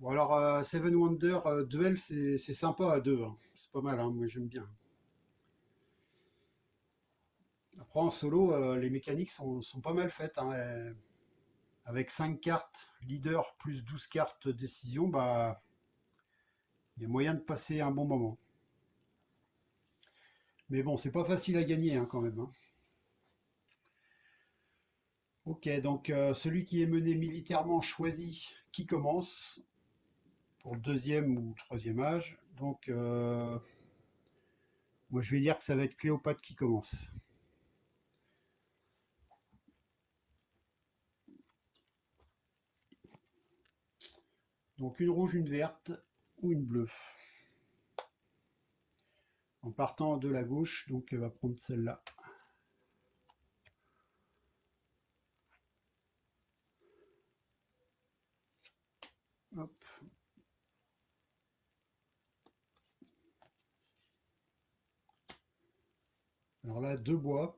Bon alors, Seven Wonder Duel, c'est sympa à deux, hein. C'est pas mal, hein, moi j'aime bien. Après en solo, les mécaniques sont pas mal faites, hein, avec 5 cartes leader plus 12 cartes décision, bah il y a moyen de passer un bon moment. Mais bon, c'est pas facile à gagner hein, quand même, hein. Ok, donc celui qui est mené militairement choisit qui commence pour le deuxième ou troisième âge. Donc moi je vais dire que ça va être Cléopâtre qui commence. Donc une rouge, une verte ou une bleue. En partant de la gauche, donc elle va prendre celle-là. Hop. Alors là, deux bois.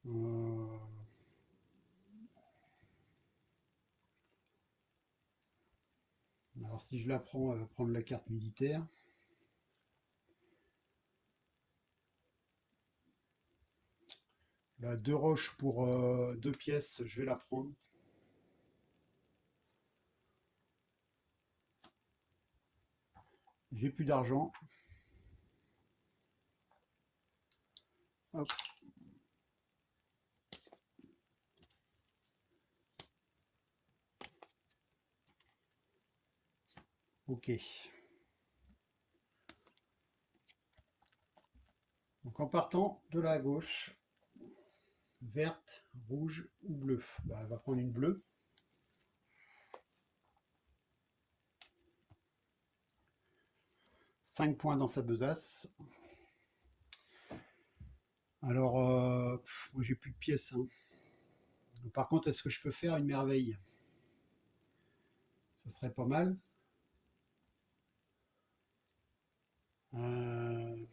Euh, Alors si je la prends, elle va prendre la carte militaire. Là, deux roches pour deux pièces, je vais la prendre. J'ai plus d'argent. Hop. Ok. Donc en partant de la gauche, verte, rouge ou bleue. Bah, elle va prendre une bleue. 5 points dans sa besace. Alors, moi j'ai plus de pièces, hein. Par contre, est-ce que je peux faire une merveille? Ça serait pas mal. Euh,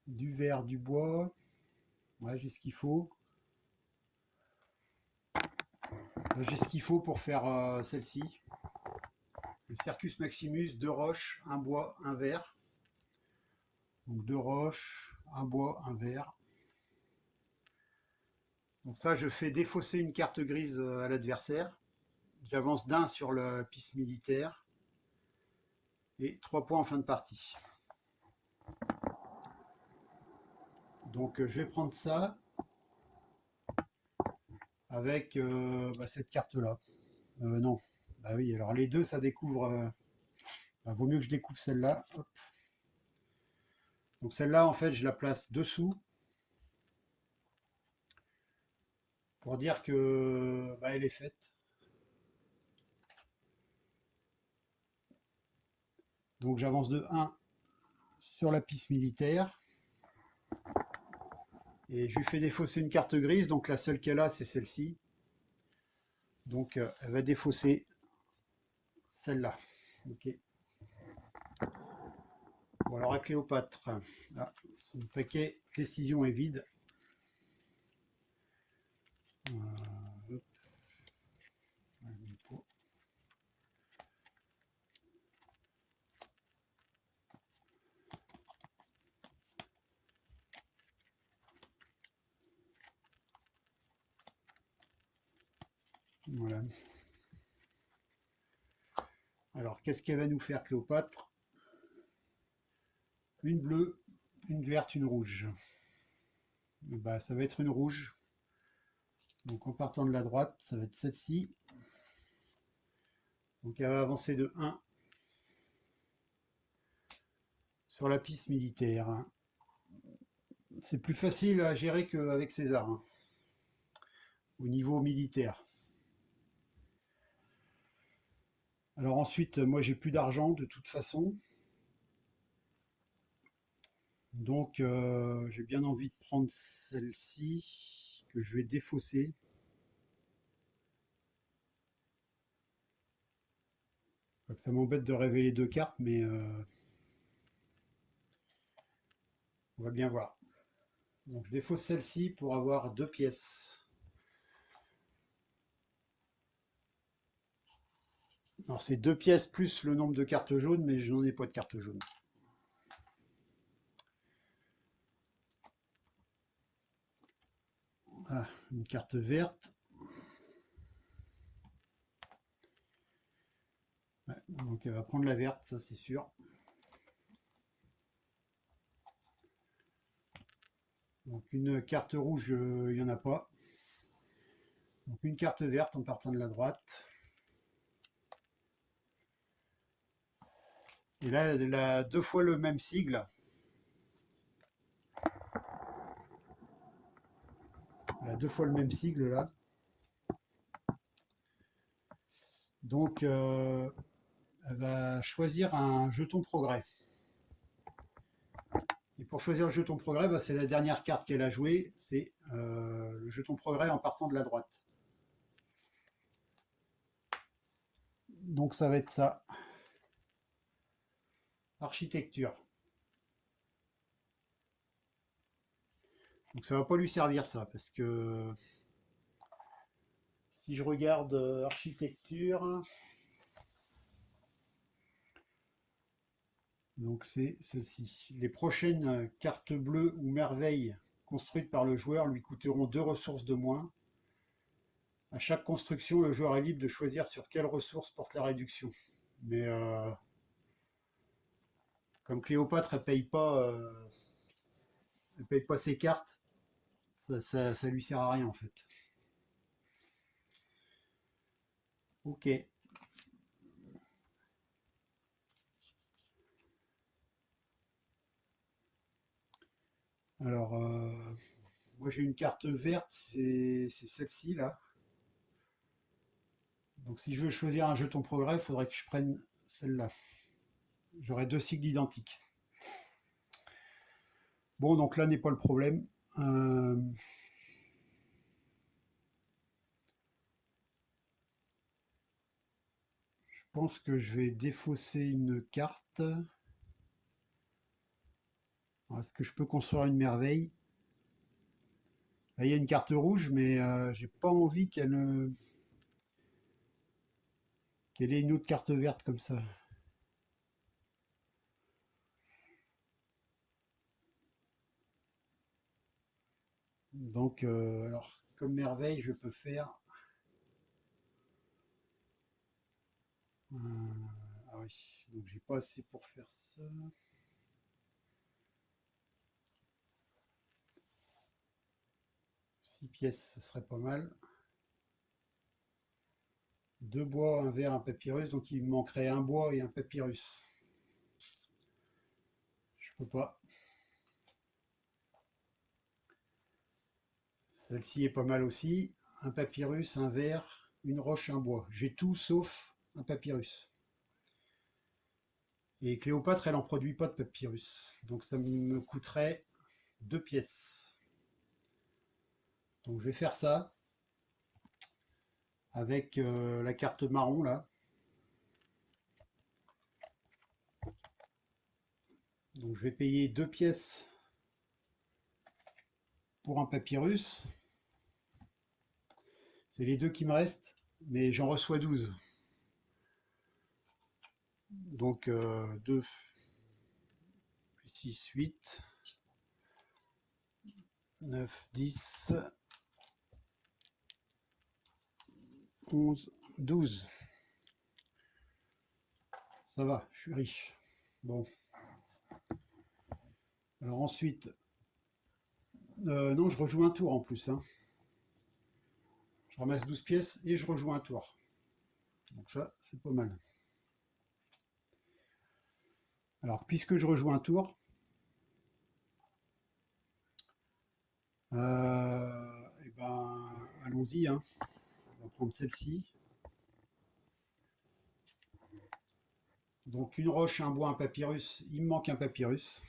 du verre, du bois. Ouais, j'ai ce qu'il faut. J'ai ce qu'il faut pour faire celle-ci. Le Circus Maximus, deux roches, un bois, un verre. Donc deux roches, un bois, un verre. Donc ça, je fais défausser une carte grise à l'adversaire. J'avance d'un sur la piste militaire. Et 3 points en fin de partie. Donc je vais prendre ça avec cette carte-là. Non. Bah oui, alors les deux, ça découvre. Bah, vaut mieux que je découvre celle-là. Donc celle-là, en fait, je la place dessous pour dire que bah, elle est faite. Donc j'avance de 1 sur la piste militaire. Et je lui fais défausser une carte grise. Donc la seule qu'elle a, c'est celle-ci. Donc elle va défausser celle-là. Ok. Bon, alors à Cléopâtre. Ah, son paquet décision est vide. Hop. Voilà. Alors, qu'est-ce qu'elle va nous faire, Cléopâtre? Une bleue, une verte, une rouge. Et bah, ça va être une rouge. Donc, en partant de la droite, ça va être celle-ci. Donc, elle va avancer de 1 sur la piste militaire, hein. C'est plus facile à gérer qu'avec César, hein, au niveau militaire. Alors ensuite, moi j'ai plus d'argent de toute façon. Donc j'ai bien envie de prendre celle-ci que je vais défausser. Ça m'embête de révéler deux cartes, mais on va bien voir. Donc je défausse celle-ci pour avoir deux pièces. Alors c'est deux pièces plus le nombre de cartes jaunes, mais je n'en ai pas de cartes jaunes. Ah, une carte verte. Ouais, donc elle va prendre la verte, ça c'est sûr. Donc une carte rouge, il n'y en a pas. Donc une carte verte en partant de la droite. Et là, elle a deux fois le même sigle. Elle a deux fois le même sigle là. Donc elle va choisir un jeton progrès. Et pour choisir le jeton progrès, bah, c'est la dernière carte qu'elle a jouée, c'est le jeton progrès en partant de la droite. Donc ça va être ça. Architecture. Donc ça va pas lui servir ça, parce que si je regarde architecture, donc c'est celle-ci. Les prochaines cartes bleues ou merveilles construites par le joueur lui coûteront 2 ressources de moins. À chaque construction, le joueur est libre de choisir sur quelle ressource porte la réduction. Mais comme Cléopâtre, elle paye pas ses cartes, ça lui sert à rien en fait. Ok. Alors, moi j'ai une carte verte, c'est celle-ci là. Donc si je veux choisir un jeton progrès, il faudrait que je prenne celle-là. J'aurai deux sigles identiques. Bon, donc là n'est pas le problème. Je pense que je vais défausser une carte. Est-ce que je peux construire une merveille? Là, il y a une carte rouge, mais j'ai pas envie qu'elle ait une autre carte verte comme ça. Donc, alors, comme merveille, je peux faire. Ah oui, donc j'ai pas assez pour faire ça. 6 pièces, ce serait pas mal. Deux bois, un verre, un papyrus, donc il me manquerait un bois et un papyrus. Je peux pas. Celle-ci est pas mal aussi. Un papyrus, un verre, une roche, un bois. J'ai tout sauf un papyrus. Et Cléopâtre, elle en produit pas de papyrus. Donc ça me coûterait deux pièces. Donc je vais faire ça avec la carte marron là. Donc je vais payer deux pièces pour un papyrus. C'est les deux qui me restent, mais j'en reçois 12. Donc 2 plus 6, 8, 9, 10, 11, 12. Ça va, je suis riche. Bon. Alors ensuite, non, je rejoue un tour en plus, hein. Je ramasse 12 pièces et je rejoue un tour. Donc ça, c'est pas mal. Alors, puisque je rejoue un tour, eh ben, allons-y, hein. On va prendre celle-ci. Donc, une roche, un bois, un papyrus. Il me manque un papyrus.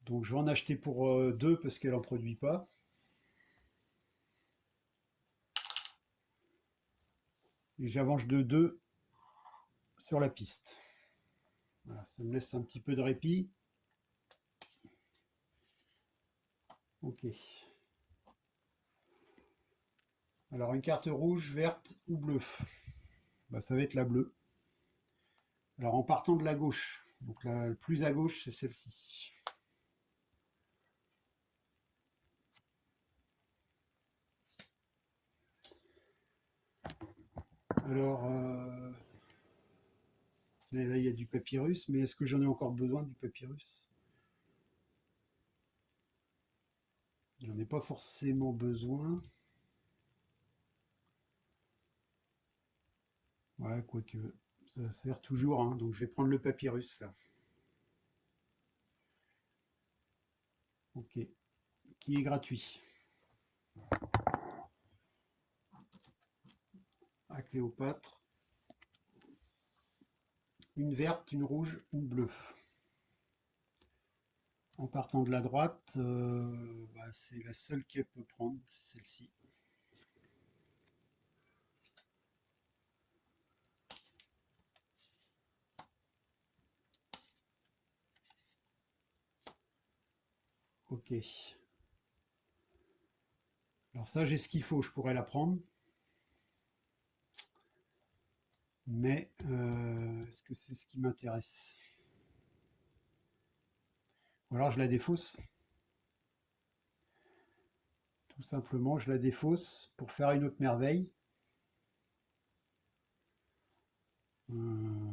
Donc, je vais en acheter pour 2 parce qu'elle n'en produit pas. Et j'avance de 2 sur la piste. Voilà, ça me laisse un petit peu de répit. Ok. Alors, une carte rouge, verte ou bleue? Bah, ça va être la bleue. Alors, en partant de la gauche, donc la plus à gauche, c'est celle-ci. Alors, là, il y a du papyrus, mais est-ce que j'en ai encore besoin du papyrus? J'en ai pas forcément besoin. Ouais, quoique, ça sert toujours, hein, donc je vais prendre le papyrus, là. Ok, qui est gratuit. À Cléopâtre. Une verte, une rouge, une bleue. En partant de la droite, bah, c'est la seule qu'elle peut prendre, c'est celle-ci. Ok. Alors ça, j'ai ce qu'il faut, je pourrais la prendre. Mais est-ce que c'est ce qui m'intéresse? Ou alors je la défausse. Tout simplement, je la défausse pour faire une autre merveille. Euh,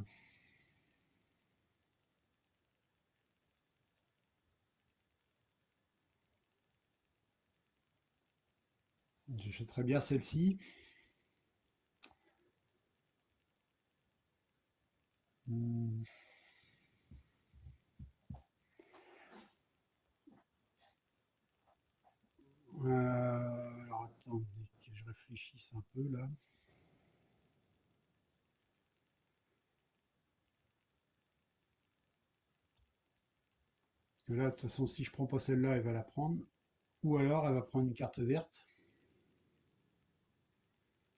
J'achèterais bien celle-ci. Hmm. Alors attendez que je réfléchisse un peu là. Parce que là, de toute façon, si je prends pas celle-là, elle va la prendre. Ou alors, elle va prendre une carte verte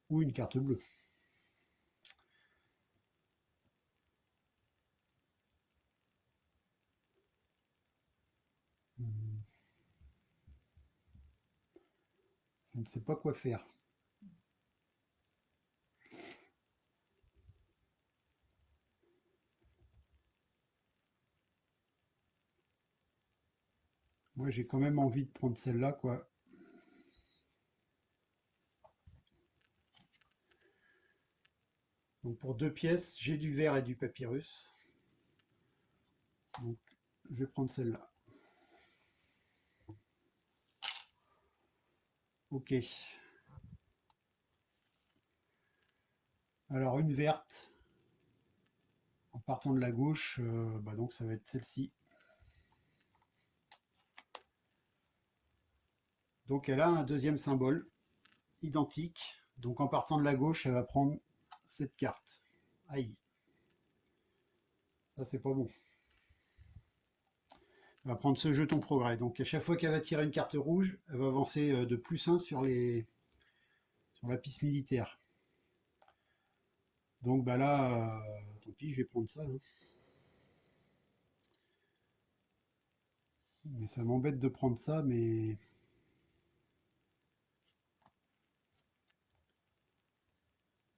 ou une carte bleue. Hmm. Je ne sais pas quoi faire. Moi, j'ai quand même envie de prendre celle-là, quoi. Donc pour 2 pièces, j'ai du verre et du papyrus. Donc je vais prendre celle-là. Ok. Alors une verte, en partant de la gauche, bah donc ça va être celle-ci. Donc elle a un deuxième symbole, identique. Donc en partant de la gauche, elle va prendre cette carte. Aïe, ça c'est pas bon. Elle va prendre ce jeton progrès. Donc à chaque fois qu'elle va tirer une carte rouge, elle va avancer de +1 sur la piste militaire. Donc bah là, tant pis, je vais prendre ça, hein. Mais ça m'embête de prendre ça, mais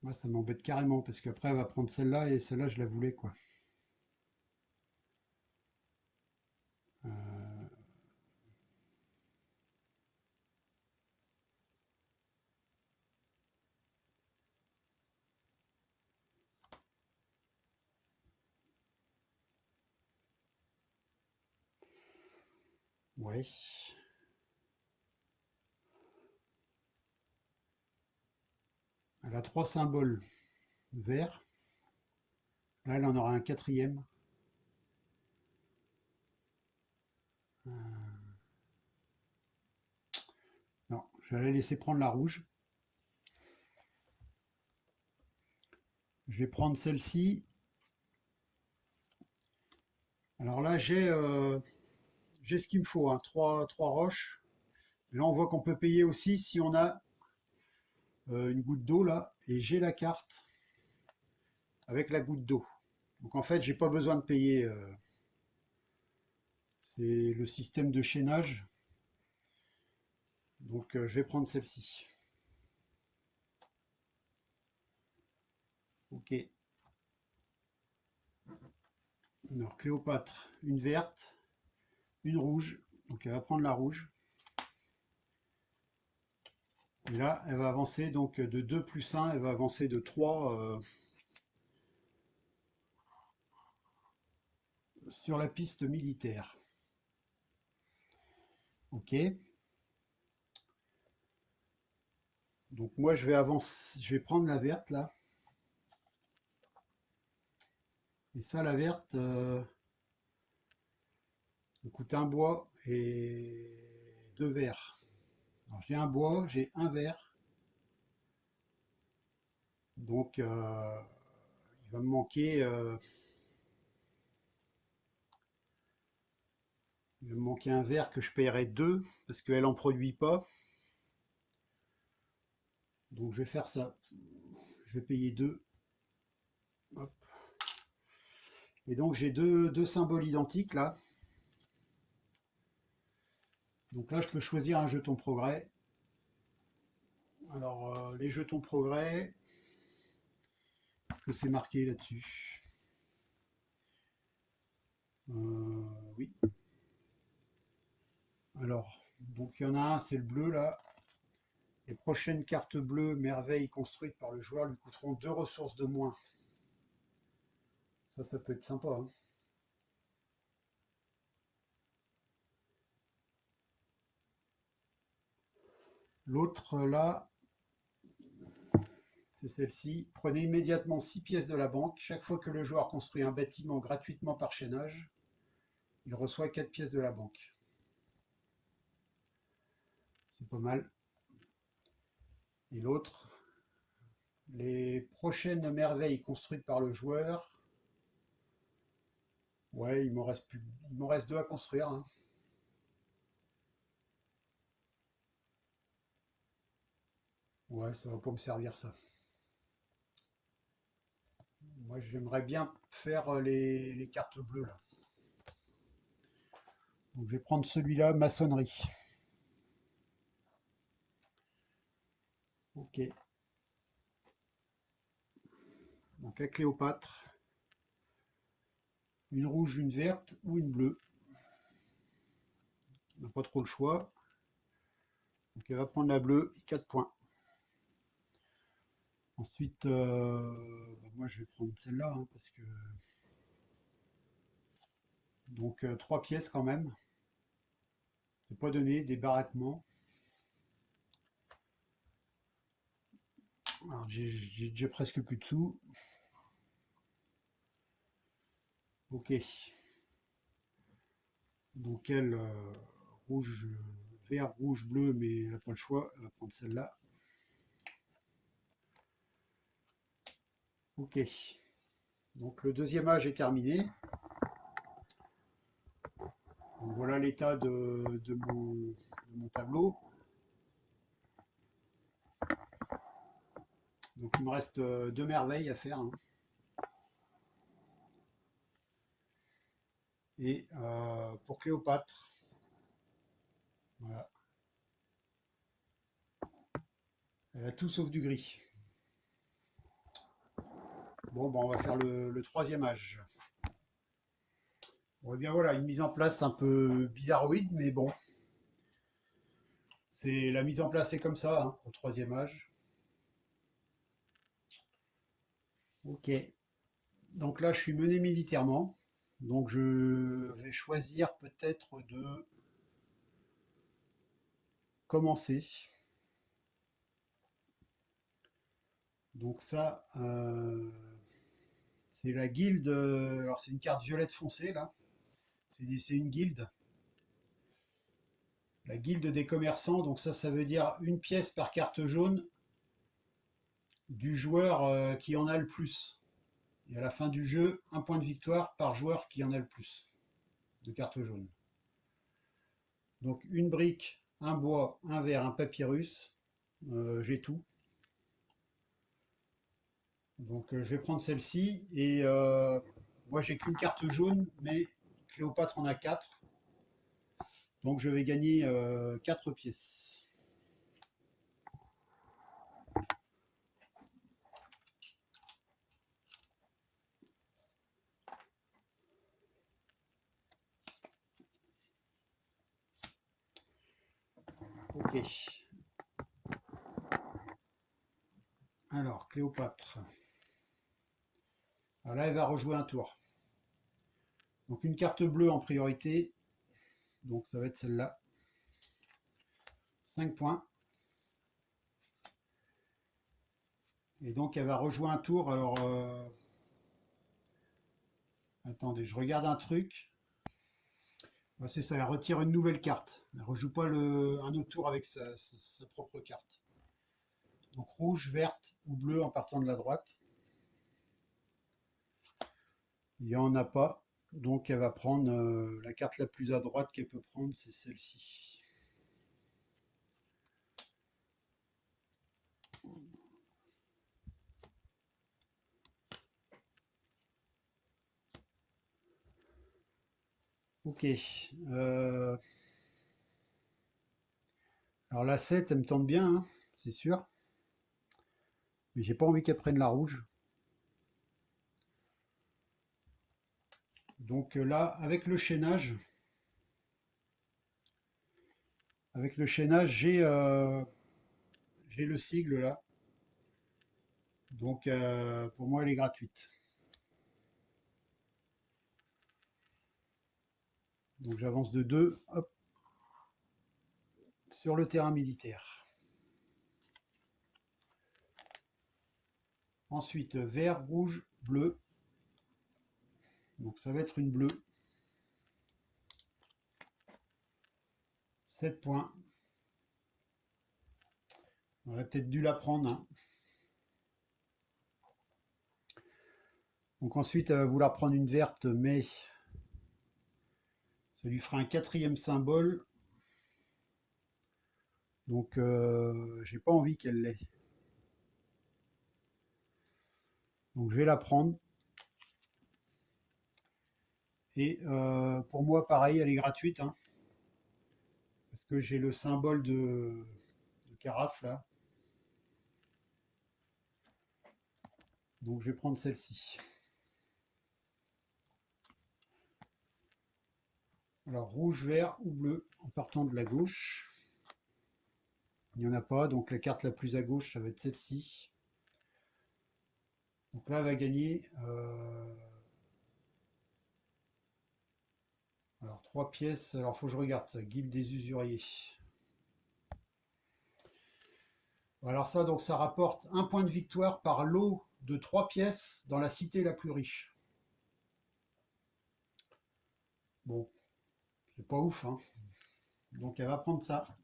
moi ça m'embête carrément parce qu'après elle va prendre celle-là et celle-là je la voulais quoi. Euh, ouais. Elle a 3 symboles verts. Là, elle en aura un quatrième. Euh, non, je vais la laisser prendre la rouge. Je vais prendre celle-ci. Alors là, j'ai ce qu'il me faut, hein, trois roches. Là, on voit qu'on peut payer aussi si on a une goutte d'eau là. Et j'ai la carte avec la goutte d'eau. Donc en fait, j'ai pas besoin de payer. C'est le système de chaînage. Donc je vais prendre celle-ci. Ok. Alors Cléopâtre, une verte, une rouge. Donc elle va prendre la rouge. Et là, elle va avancer donc de 2 plus 1, elle va avancer de 3 sur la piste militaire. Ok. Donc moi je vais avancer, je vais prendre la verte là. Et ça, la verte, ça coûte un bois et deux verres. Alors j'ai un bois, j'ai un verre. Donc il va me manquer, il va me manquer un verre que je paierai deux parce qu'elle en produit pas. Donc je vais faire ça. Je vais payer deux. Hop. Et donc j'ai deux symboles identiques là. Donc là je peux choisir un jeton progrès. Alors les jetons progrès, est-ce que c'est marqué là-dessus? Oui. Alors, donc il y en a un, c'est le bleu là. Les prochaines cartes bleues, merveilles construites par le joueur, lui coûteront deux ressources de moins. Ça peut être sympa, hein. L'autre là, c'est celle-ci. Prenez immédiatement 6 pièces de la banque. Chaque fois que le joueur construit un bâtiment gratuitement par chaînage, il reçoit 4 pièces de la banque. C'est pas mal. Et l'autre, les prochaines merveilles construites par le joueur. Ouais, il m'en reste deux à construire, hein. Ouais, ça va pas me servir ça. Moi, j'aimerais bien faire les cartes bleues là. Donc, je vais prendre celui-là, maçonnerie. Ok. Donc, à Cléopâtre, une rouge, une verte ou une bleue. On n'a pas trop le choix. Donc, elle va prendre la bleue, 4 points. Ensuite, moi, je vais prendre celle-là hein, parce que. Donc, 3 pièces quand même. C'est pas donné, des baraquements. Alors, j'ai déjà presque plus de sous. Ok. Donc, elle, rouge, vert, rouge, bleu, mais elle n'a pas le choix. Elle va prendre celle-là. Ok. Donc, le deuxième âge est terminé. Donc, voilà l'état de mon tableau. Donc, il me reste deux merveilles à faire, hein. Et pour Cléopâtre, voilà. Elle a tout sauf du gris. Bon, on va faire le troisième âge. Bon, et bien voilà, une mise en place un peu bizarroïde, mais bon. C'est la mise en place est comme ça, hein, au troisième âge. Ok. Donc là, je suis mené militairement. Donc je vais choisir peut-être de commencer. Donc ça, C'est la guilde. Alors, c'est une carte violette foncée, là. C'est une guilde. La guilde des commerçants. Donc, ça veut dire une pièce par carte jaune du joueur qui en a le plus. Et à la fin du jeu, un point de victoire par joueur qui en a le plus de cartes jaunes. Donc, une brique, un bois, un verre, un papyrus. J'ai tout. Donc je vais prendre celle-ci et moi j'ai qu'une carte jaune, mais Cléopâtre en a 4. Donc je vais gagner 4 pièces. Ok. Alors Cléopâtre. Alors là elle va rejouer un tour. Donc une carte bleue en priorité. Donc ça va être celle-là. 5 points. Et donc elle va rejouer un tour. Alors attendez, je regarde un truc. C'est ça, elle retire une nouvelle carte. Elle ne rejoue pas un autre tour avec sa propre carte. Donc rouge, verte ou bleu en partant de la droite. Il n'y en a pas. Donc elle va prendre la carte la plus à droite qu'elle peut prendre, c'est celle-ci. Ok. Alors la 7, elle me tente bien, hein, c'est sûr. Mais j'ai pas envie qu'elle prenne la rouge. Donc là, avec le chaînage, j'ai le sigle là. Donc pour moi, elle est gratuite. Donc j'avance de 2, hop, sur le terrain militaire. Ensuite, vert, rouge, bleu. Donc ça va être une bleue. 7 points. On aurait peut-être dû la prendre, hein. Donc ensuite, elle va vouloir prendre une verte, mais ça lui fera un quatrième symbole. Donc j'ai pas envie qu'elle l'ait. Donc je vais la prendre. Et pour moi, pareil, elle est gratuite, hein, parce que j'ai le symbole de carafe là. Donc je vais prendre celle-ci. Alors rouge, vert ou bleu en partant de la gauche. Il n'y en a pas, donc la carte la plus à gauche, ça va être celle-ci. Donc là, elle va gagner alors 3 pièces. Alors faut que je regarde ça, guilde des usuriers. Alors ça, donc ça rapporte un point de victoire par lot de 3 pièces dans la cité la plus riche. Bon, c'est pas ouf, hein. Donc elle va prendre ça.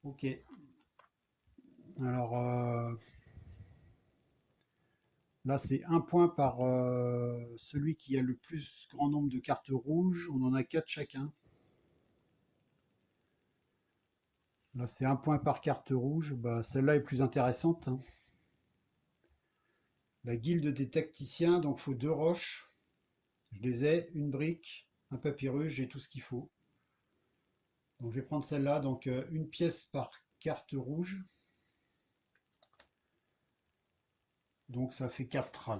Ok. Alors là, c'est un point par celui qui a le plus grand nombre de cartes rouges. On en a 4 chacun. Là, c'est un point par carte rouge. Bah, celle-là est plus intéressante, hein. La guilde des tacticiens, donc il faut 2 roches. Je les ai, une brique, un papyrus, j'ai tout ce qu'il faut. Donc je vais prendre celle-là, donc une pièce par carte rouge. Donc ça fait 4.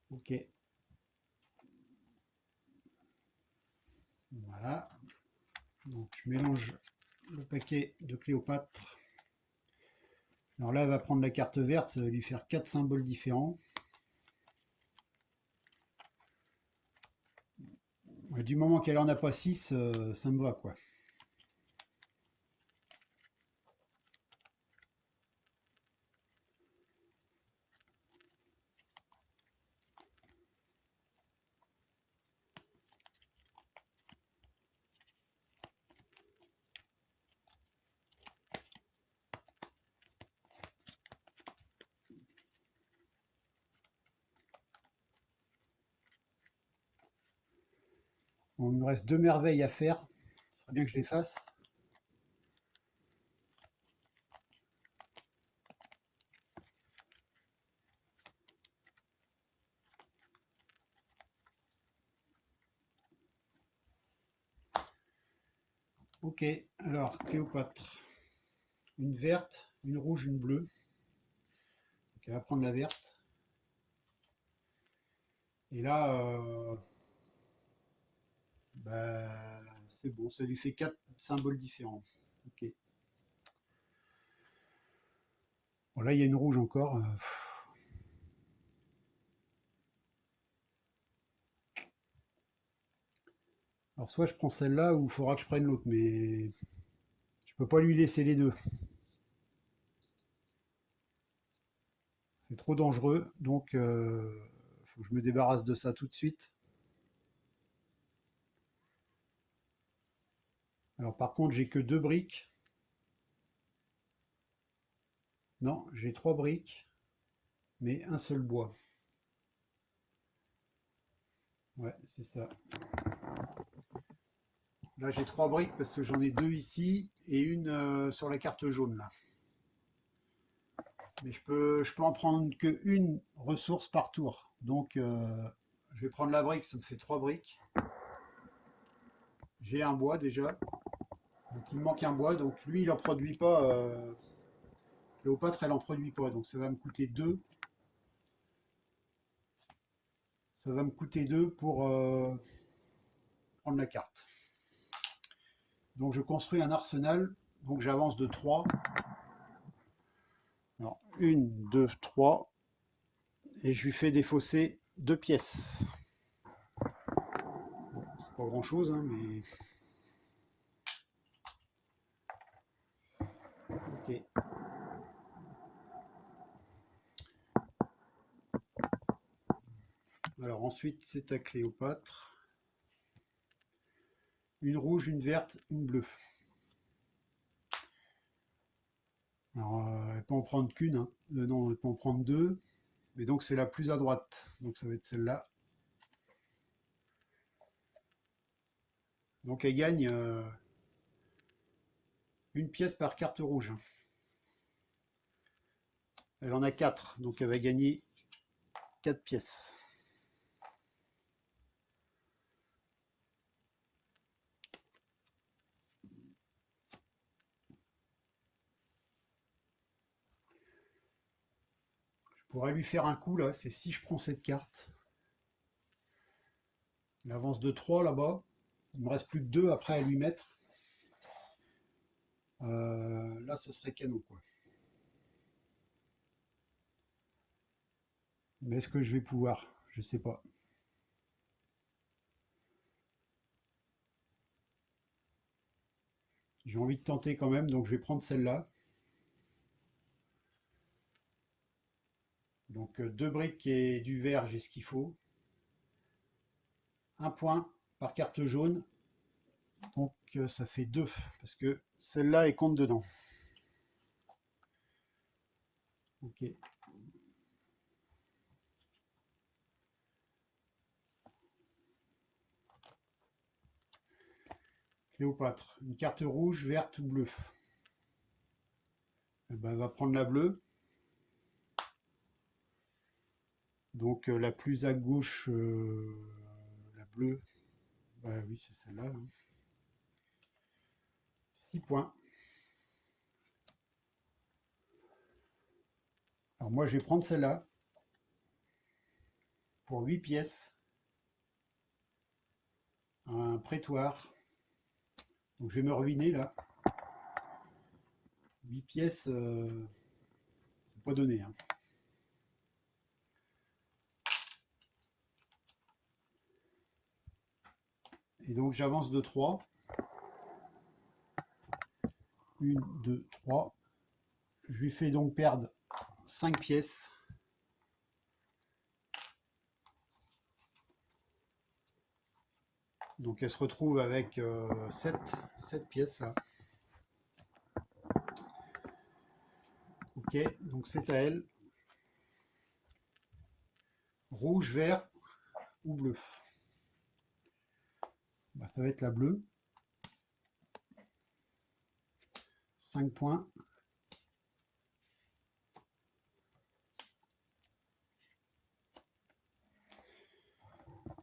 Ok. Voilà. Donc je mélange le paquet de Cléopâtre. Alors là, elle va prendre la carte verte, ça va lui faire 4 symboles différents. Ouais, du moment qu'elle en a pas 6, ça me va quoi. Bon, il me reste 2 merveilles à faire. Ce serait bien que je les fasse. Ok, alors Cléopâtre. Une verte, une rouge, une bleue. Donc elle va prendre la verte. Et là, bah, c'est bon, ça lui fait 4 symboles différents. Ok. Bon, là, il y a une rouge encore. Alors, soit je prends celle-là, ou il faudra que je prenne l'autre, mais je peux pas lui laisser les deux. C'est trop dangereux, donc faut que je me débarrasse de ça tout de suite. Alors, par contre, j'ai que 2 briques. Non, j'ai 3 briques, mais un seul bois. Ouais, c'est ça. Là, j'ai 3 briques parce que j'en ai 2 ici et une sur la carte jaune là. Mais je peux en prendre que une ressource par tour. Donc, je vais prendre la brique, ça me fait 3 briques. J'ai un bois déjà. Donc, il me manque un bois. Donc, lui, il en produit pas. Cléopâtre, elle en produit pas. Donc, ça va me coûter 2. Ça va me coûter 2 pour prendre la carte. Donc, je construis un arsenal. Donc, j'avance de 3. Alors, 1, 2, 3. Et je lui fais défausser 2 pièces. Bon, c'est pas grand chose, hein, mais. Ok. Alors ensuite, c'est à Cléopâtre. Une rouge, une verte, une bleue. Alors, elle peut en prendre qu'une. Hein. Non, elle peut en prendre 2. Mais donc, c'est la plus à droite. Donc, ça va être celle-là. Donc, elle gagne une pièce par carte rouge. Elle en a 4. Donc, elle va gagner 4 pièces. Je pourrais lui faire un coup, là. C'est si je prends cette carte. Elle avance de 3 là-bas. Il me reste plus que 2 après à lui mettre. Là, ce serait canon, quoi. Mais est-ce que je vais pouvoir? Je sais pas. J'ai envie de tenter quand même, donc je vais prendre celle-là. Donc 2 briques et du vert, j'ai ce qu'il faut. Un point par carte jaune. Donc ça fait 2, parce que celle-là, elle compte dedans. Ok. Cléopâtre. Une carte rouge, verte ou bleue. Eh ben, elle va prendre la bleue. Donc la plus à gauche, la bleue. Bah oui, c'est celle-là. Hein. 6 points. Alors moi, je vais prendre celle-là pour 8 pièces. Un prétoire. Donc je vais me ruiner là. 8 pièces, c'est pas donné. Hein. Et donc j'avance de 3. 1, 2, 3. Je lui fais donc perdre 5 pièces. Donc elle se retrouve avec 7 pièces là. Ok, donc c'est à elle. Rouge, vert ou bleu. Bah, ça va être la bleue. 5 points.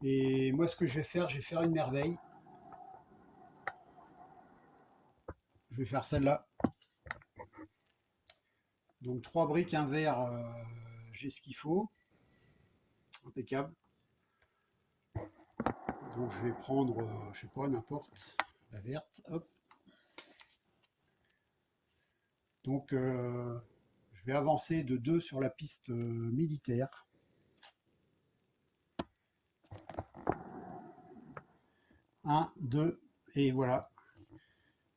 Et moi, ce que je vais faire une merveille. Je vais faire celle-là. Donc 3 briques, un vert, j'ai ce qu'il faut. Impeccable. Donc je vais prendre, je sais pas, n'importe, la verte. Hop. Donc je vais avancer de 2 sur la piste militaire. 1, 2, et voilà.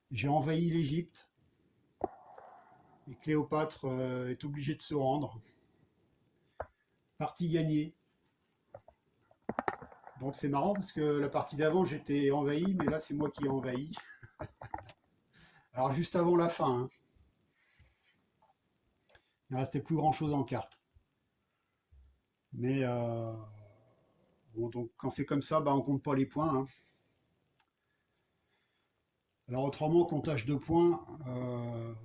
J'ai envahi l'Égypte. Et Cléopâtre est obligée de se rendre. Partie gagnée. Donc c'est marrant parce que la partie d'avant j'étais envahi, mais là c'est moi qui ai envahi. Alors juste avant la fin, hein. Il ne restait plus grand chose en carte. Mais bon, donc quand c'est comme ça, bah, on compte pas les points, hein. Alors autrement, comptage de points,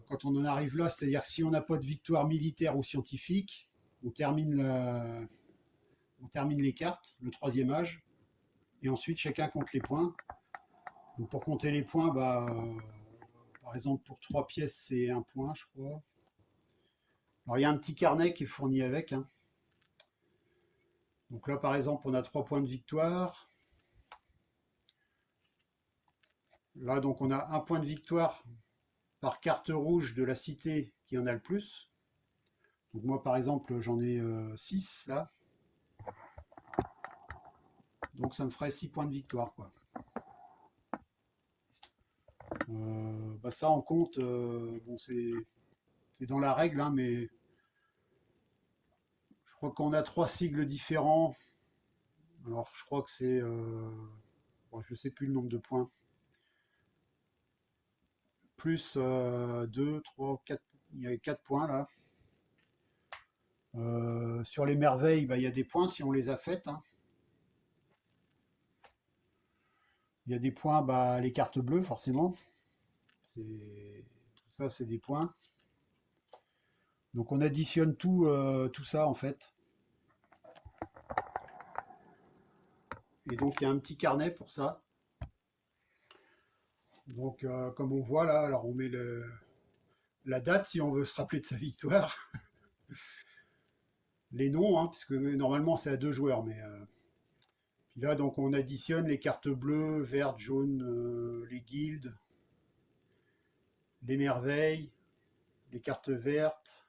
quand on en arrive là, c'est-à-dire que si on n'a pas de victoire militaire ou scientifique, on termine les cartes, le troisième âge, et ensuite chacun compte les points. Donc pour compter les points, bah, par exemple pour 3 pièces c'est 1 point, je crois. Alors il y a un petit carnet qui est fourni avec, hein. Donc là par exemple on a 3 points de victoire. Là donc on a 1 point de victoire par carte rouge de la cité qui en a le plus. Donc moi par exemple j'en ai 6 là. Donc ça me ferait 6 points de victoire, quoi. Bah ça en compte, bon c'est dans la règle, hein, mais je crois qu'on a 3 sigles différents. Alors je crois que c'est, bon, je sais plus le nombre de points. Plus 2, 3, 4, il y a 4 points là. Sur les merveilles, bah, il y a des points si on les a faites, hein. Il y a des points, bah, les cartes bleues forcément. Tout ça, c'est des points. Donc on additionne tout ça en fait. Et donc il y a un petit carnet pour ça. Donc comme on voit là, alors on met la date si on veut se rappeler de sa victoire. Les noms, hein, puisque normalement c'est à 2 joueurs, mais puis là donc on additionne les cartes bleues, vertes, jaunes, les guildes, les merveilles, les cartes vertes,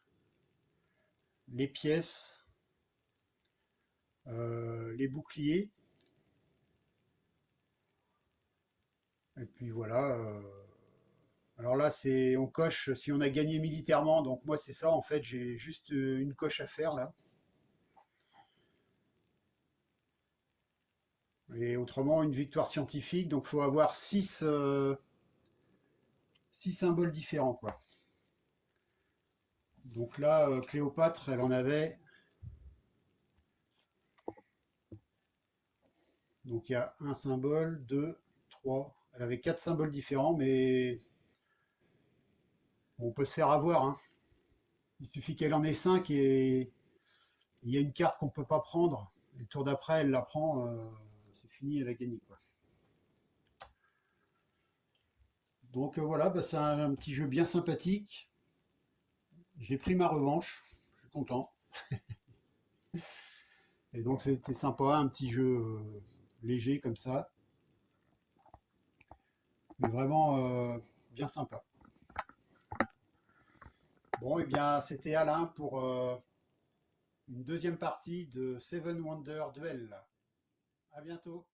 les pièces, les boucliers. Et puis voilà. Alors là, on coche si on a gagné militairement. Donc moi, c'est ça. En fait, j'ai juste une coche à faire là. Et autrement, une victoire scientifique. Donc, il faut avoir 6 symboles différents, quoi. Donc là, Cléopâtre, elle en avait. Donc il y a un symbole, deux, trois. Elle avait 4 symboles différents, mais on peut se faire avoir, hein. Il suffit qu'elle en ait 5 et il y a une carte qu'on ne peut pas prendre. Et le tour d'après, elle la prend. C'est fini, elle a gagné, quoi. Donc voilà, bah, c'est un petit jeu bien sympathique. J'ai pris ma revanche, je suis content. Et donc c'était sympa, un petit jeu léger comme ça, mais vraiment bien sympa. Bon, et bien c'était Alain pour une deuxième partie de Seven Wonder Duel. À bientôt.